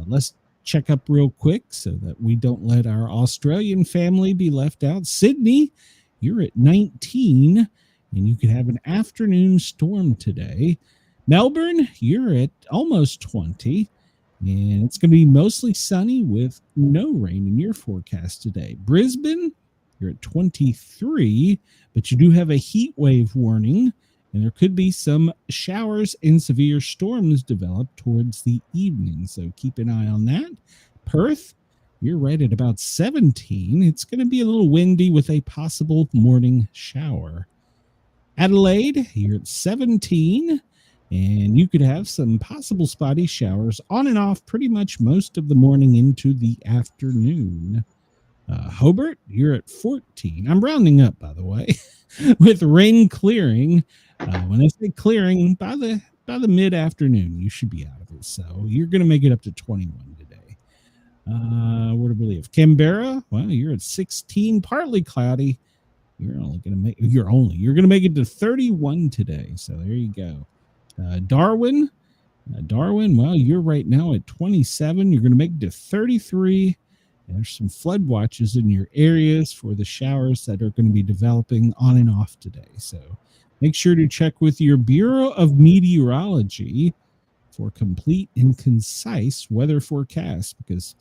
Let's check up real quick so that we don't let our Australian family be left out. Sydney, you're at 19, and you could have an afternoon storm today. Melbourne, you're at almost 20, and it's going to be mostly sunny with no rain in your forecast today. Brisbane, you're at 23, but you do have a heat wave warning, and there could be some showers and severe storms develop towards the evening, so keep an eye on that. Perth, you're right at about 17. It's going to be a little windy with a possible morning shower. Adelaide, you're at 17, and you could have some possible spotty showers on and off pretty much most of the morning into the afternoon. Hobart, you're at 14. I'm rounding up, by the way, with rain clearing. When I say clearing, by the mid-afternoon, you should be out of it. So you're going to make it up to 21 today. Where do we live? Canberra, well, you're at 16, partly cloudy. You're going to make it to 31 today. So there you go. Darwin, well, you're right now at 27. You're going to make it to 33. There's some flood watches in your areas for the showers that are going to be developing on and off today. So make sure to check with your Bureau of Meteorology for complete and concise weather forecasts, because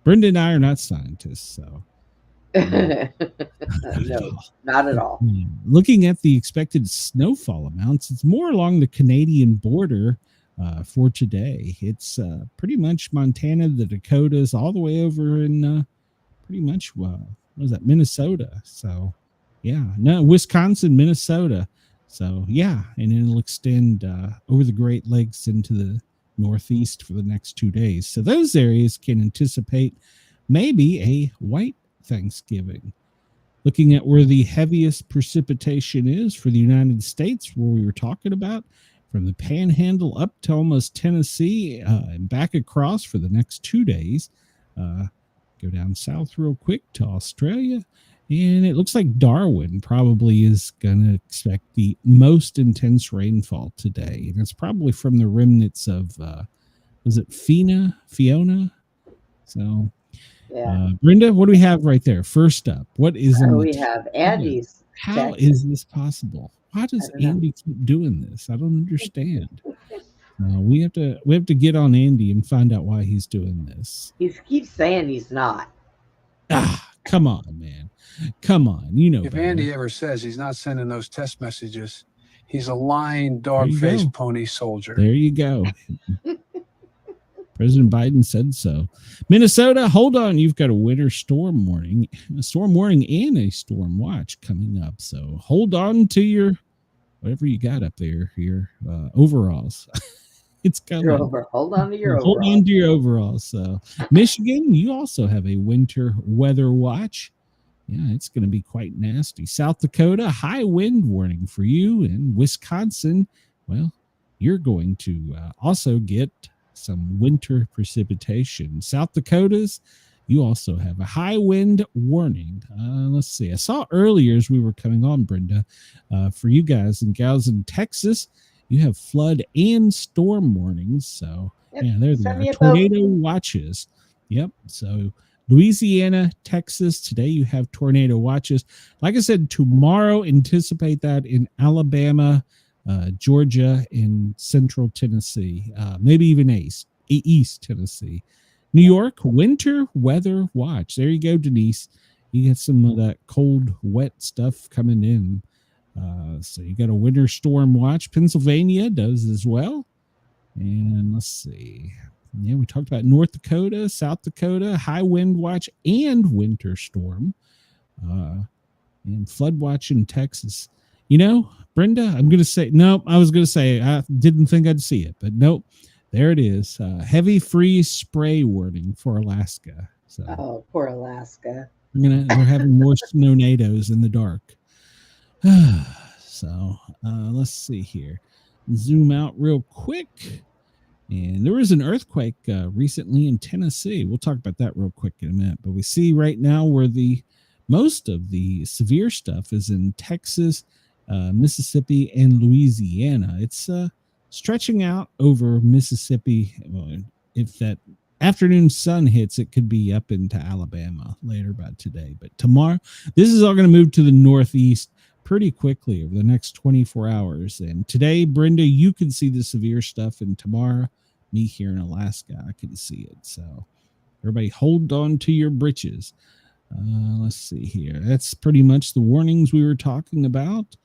Brenda and I are not scientists. So No, not at all. Looking at the expected snowfall amounts, it's more along the Canadian border for today. It's pretty much Montana, the Dakotas, all the way over in pretty much, what was that, Minnesota. So, yeah, no, Wisconsin, Minnesota. So, yeah, and it'll extend over the Great Lakes into the Northeast for the next 2 days. So those areas can anticipate maybe a white Thanksgiving. Looking at where the heaviest precipitation is for the United States, where we were talking about, from the Panhandle up to almost Tennessee and back across for the next 2 days. Go down south real quick to Australia, and it looks like Darwin probably is going to expect the most intense rainfall today, and it's probably from the remnants of was it Fiona? So Yeah. Brenda, what do we have right there? First up, what is We have Andy's. How text. is this possible? Why does Andy keep doing this? I don't understand. We have to get on Andy and find out why he's doing this. He keeps saying he's not. Come on, man. Come on. You know, if better. Andy ever says he's not sending those text messages, he's a lying dog-faced pony soldier. There you go. President Biden said so. Minnesota, hold on. You've got a winter storm warning and a storm watch coming up. So hold on to your, whatever you got up there, your overalls. It's coming. Hold on to your overalls. Hold on to your overalls. So Michigan, you also have a winter weather watch. Yeah, it's going to be quite nasty. South Dakota, high wind warning for you. And Wisconsin, well, you're going to also get some winter precipitation. South Dakotas, you also have a high wind warning. Let's see. I saw earlier as we were coming on, Brenda, for you guys and gals in Texas, you have flood and storm warnings. So, Yep, yeah, there they send me are. a boat. Tornado watches. Yep. So, Louisiana, Texas, today you have tornado watches. Like I said, tomorrow, anticipate that in Alabama, Georgia, and Central Tennessee, maybe even East Tennessee. New York, winter weather watch. There you go, Denise. You get some of that cold, wet stuff coming in. So you got a winter storm watch. Pennsylvania does as well. And let's see. Yeah, we talked about North Dakota, South Dakota, high wind watch and winter storm. And flood watch in Texas. You know, Brenda, I'm going to say, no, I was going to say, I didn't think I'd see it, but nope. There it is. Heavy freeze spray warning for Alaska. So, Oh, poor Alaska. we're having more snow-nados in the dark. So let's see here. Zoom out real quick. And there was an earthquake recently in Tennessee. We'll talk about that real quick in a minute. But we see right now where most of the severe stuff is in Texas, Mississippi, and Louisiana. It's stretching out over Mississippi. Well, if that afternoon sun hits, it could be up into Alabama later by today. But tomorrow, this is all going to move to the northeast pretty quickly over the next 24 hours. And today, Brenda, you can see the severe stuff. And tomorrow, me here in Alaska, I can see it. So everybody hold on to your britches. Let's see here. That's pretty much the warnings we were talking about.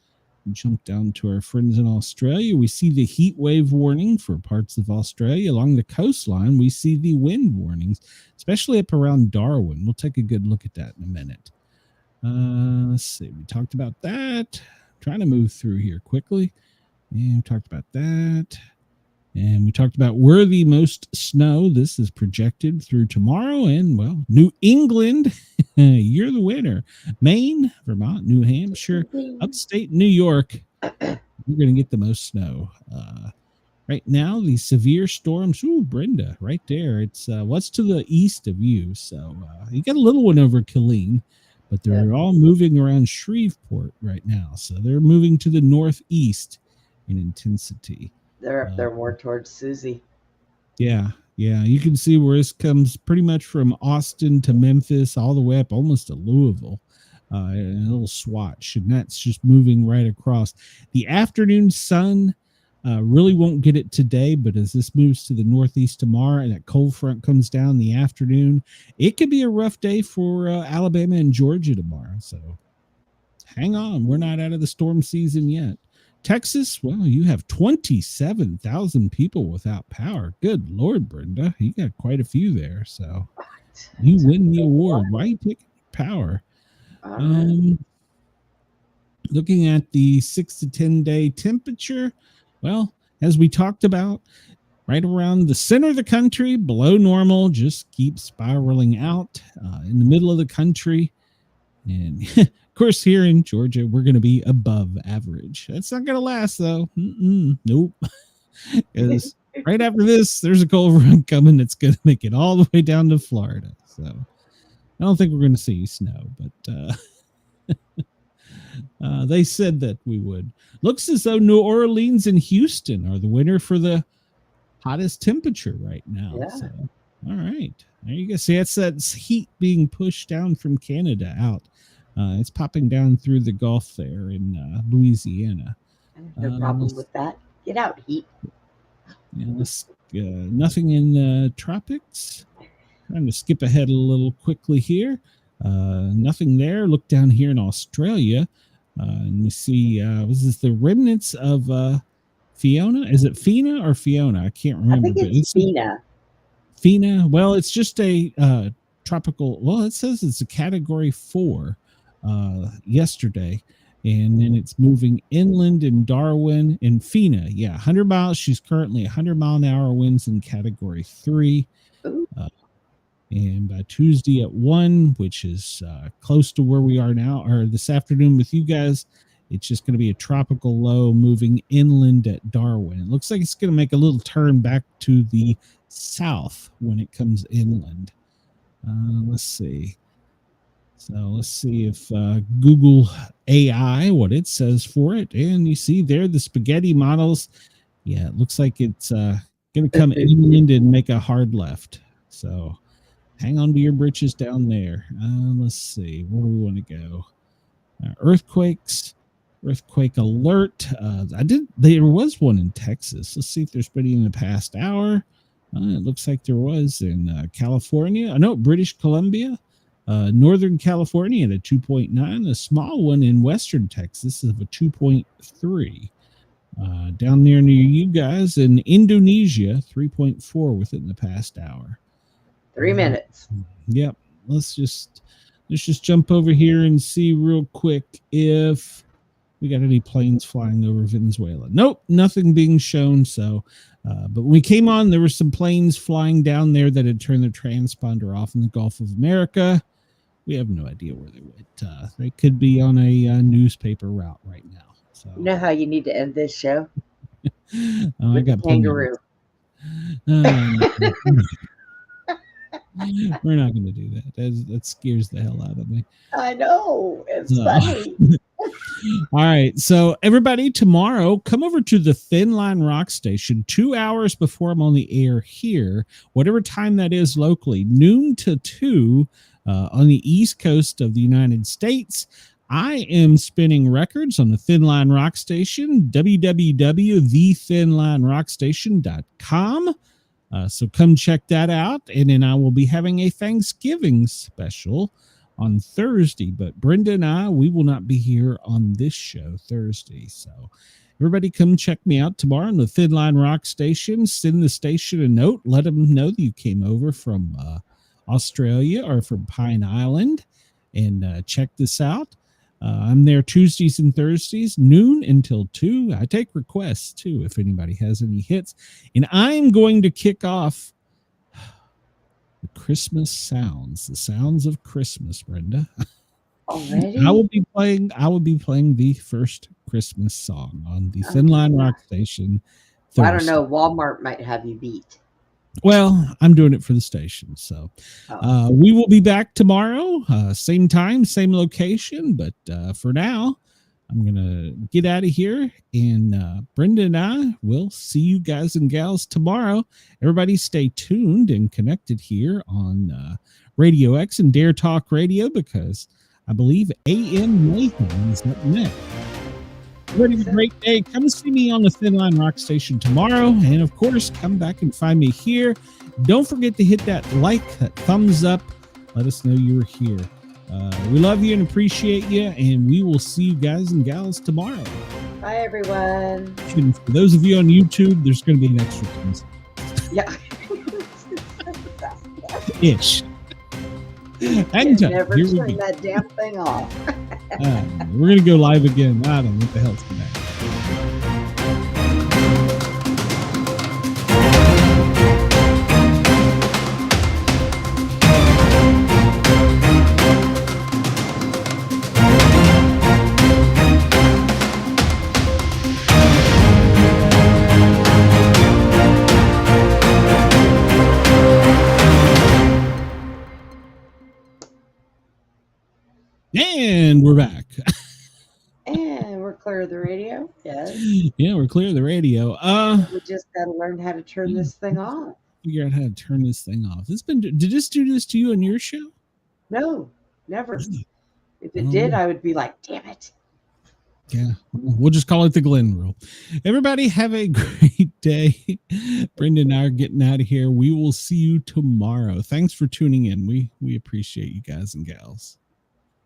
Jump down to our friends in Australia. We see the heat wave warning for parts of Australia. Along the coastline, we see the wind warnings, especially up around Darwin. We'll take a good look at that in a minute. Let's see. We talked about that. Trying to move through here quickly. And we talked about that. And we talked about where the most snow. This is projected through tomorrow. And, well, New England, you're the winner. Maine, Vermont, New Hampshire, upstate New York, you're going to get the most snow. Right now, the severe storms, ooh, Brenda, right there. It's what's to the east of you. So you got a little one over Killeen, but they're all moving around Shreveport right now. So they're moving to the northeast in intensity. They're more towards Susie. Yeah. You can see where this comes pretty much from Austin to Memphis, all the way up almost to Louisville, a little swatch, and that's just moving right across. The afternoon sun really won't get it today, but as this moves to the northeast tomorrow and that cold front comes down in the afternoon, it could be a rough day for Alabama and Georgia tomorrow. So hang on. We're not out of the storm season yet. Texas, well, you have 27,000 people without power. Good Lord, Brenda. You got quite a few there. So you win the award. Why are you taking power? Looking at the 6 to 10 day temperature, well, as we talked about, right around the center of the country, below normal, just keeps spiraling out. In the middle of the country, and of course, here in Georgia, we're going to be above average. That's not going to last, though. Nope. Because right after this, there's a cold front coming that's going to make it all the way down to Florida. So I don't think we're going to see snow, but they said that we would. Looks as though New Orleans and Houston are the winner for the hottest temperature right now. Yeah. So, all right. There you go. See, that's that heat being pushed down from Canada out. It's popping down through the Gulf there in Louisiana. No problem with that. Get out, heat. Yeah, nothing in the tropics. Trying to skip ahead a little quickly here. Nothing there. Look down here in Australia. And we see, was this the remnants of Fiona? Is it Fina or Fiona? I can't remember. I think it's Fina. Fina. Well, it's just a tropical. Well, it says it's a category 4 yesterday, and then it's moving inland in Darwin and Fina. Yeah, 100 miles. She's currently 100-mile-an-hour winds in category 3. And by Tuesday at 1, which is close to where we are now, or this afternoon with you guys, It's just going to be a tropical low moving inland at Darwin. It looks like it's going to make a little turn back to the south when it comes inland. Let's see. So let's see if Google AI, what it says for it. And you see there the spaghetti models. Yeah, it looks like it's going to come inland and make a hard left. So hang on to your britches down there. Let's see. Where do we want to go? Earthquakes. Earthquake alert. There was one in Texas. Let's see if there's been in the past hour. It looks like there was in California. No, British Columbia. Northern California at a 2.9, a small one in Western Texas of a 2.3. Down there near you guys in Indonesia, 3.4 within the past hour. 3 minutes. Yep. Let's just jump over here and see real quick if we got any planes flying over Venezuela. Nope, nothing being shown. So, but when we came on, there were some planes flying down there that had turned their transponder off in the Gulf of America. We have no idea where they went. They could be on a newspaper route right now. So, You know how you need to end this show? I With got the kangaroo. We're not going to do that. That scares the hell out of me. I know. It's funny. All right. So everybody, tomorrow, come over to the Thin Line Rock Station 2 hours before I'm on the air here, whatever time that is locally, noon to 2 on the East Coast of the United States. I am spinning records on the Thin Line Rock Station, www.thethinlinerockstation.com. So come check that out. And then I will be having a Thanksgiving special on Thursday. But Brenda and I, we will not be here on this show Thursday. So everybody come check me out tomorrow on the Thin Line Rock Station. Send the station a note. Let them know that you came over from Australia or from Pine Island. And check this out. I'm there Tuesdays and Thursdays, noon until 2. I take requests, too, if anybody has any hits. And I'm going to kick off the Christmas sounds, the sounds of Christmas, Brenda. Already? I will be playing the first Christmas song on the Thin Line Rock Station Thursday. I don't know. Walmart might have you beat. Well, I'm doing it for the station. So we will be back tomorrow, same time, same location. But for now, I'm going to get out of here. And Brenda and I will see you guys and gals tomorrow. Everybody stay tuned and connected here on Radio X and Dare Talk Radio, because I believe AM Mayhem is up next. Everybody have a great day. Come see me on the Thin Line Rock Station tomorrow. And, of course, come back and find me here. Don't forget to hit that like, that thumbs up. Let us know you were here. We love you and appreciate you. And we will see you guys and gals tomorrow. Bye, everyone. And for those of you on YouTube, there's going to be an extra thumbs. Yeah. Ish. And never turn that damn thing off. We're going to go live again. I don't know what the hell's going to happen. And we're back. And we're clear of the radio. Yes. Yeah, we're clear of the radio. We just got to learn how to turn this thing off. Figure out how to turn this thing off. Did this do this to you on your show? No, never. If it did, I would be like, damn it. Yeah, we'll just call it the Glenn rule. Everybody have a great day. Brenda and I are getting out of here. We will see you tomorrow. Thanks for tuning in. We appreciate you guys and gals.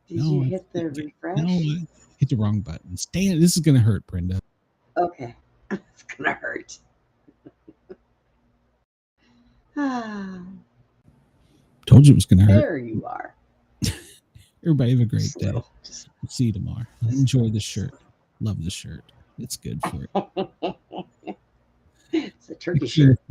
Did you hit the refresh? No, I hit the wrong button. This is going to hurt, Brenda. Okay. It's going to hurt. Told you it was going to hurt. There you are. Everybody have a great day. See you tomorrow. Enjoy the shirt. Love the shirt. It's good for it. It's a turkey shirt.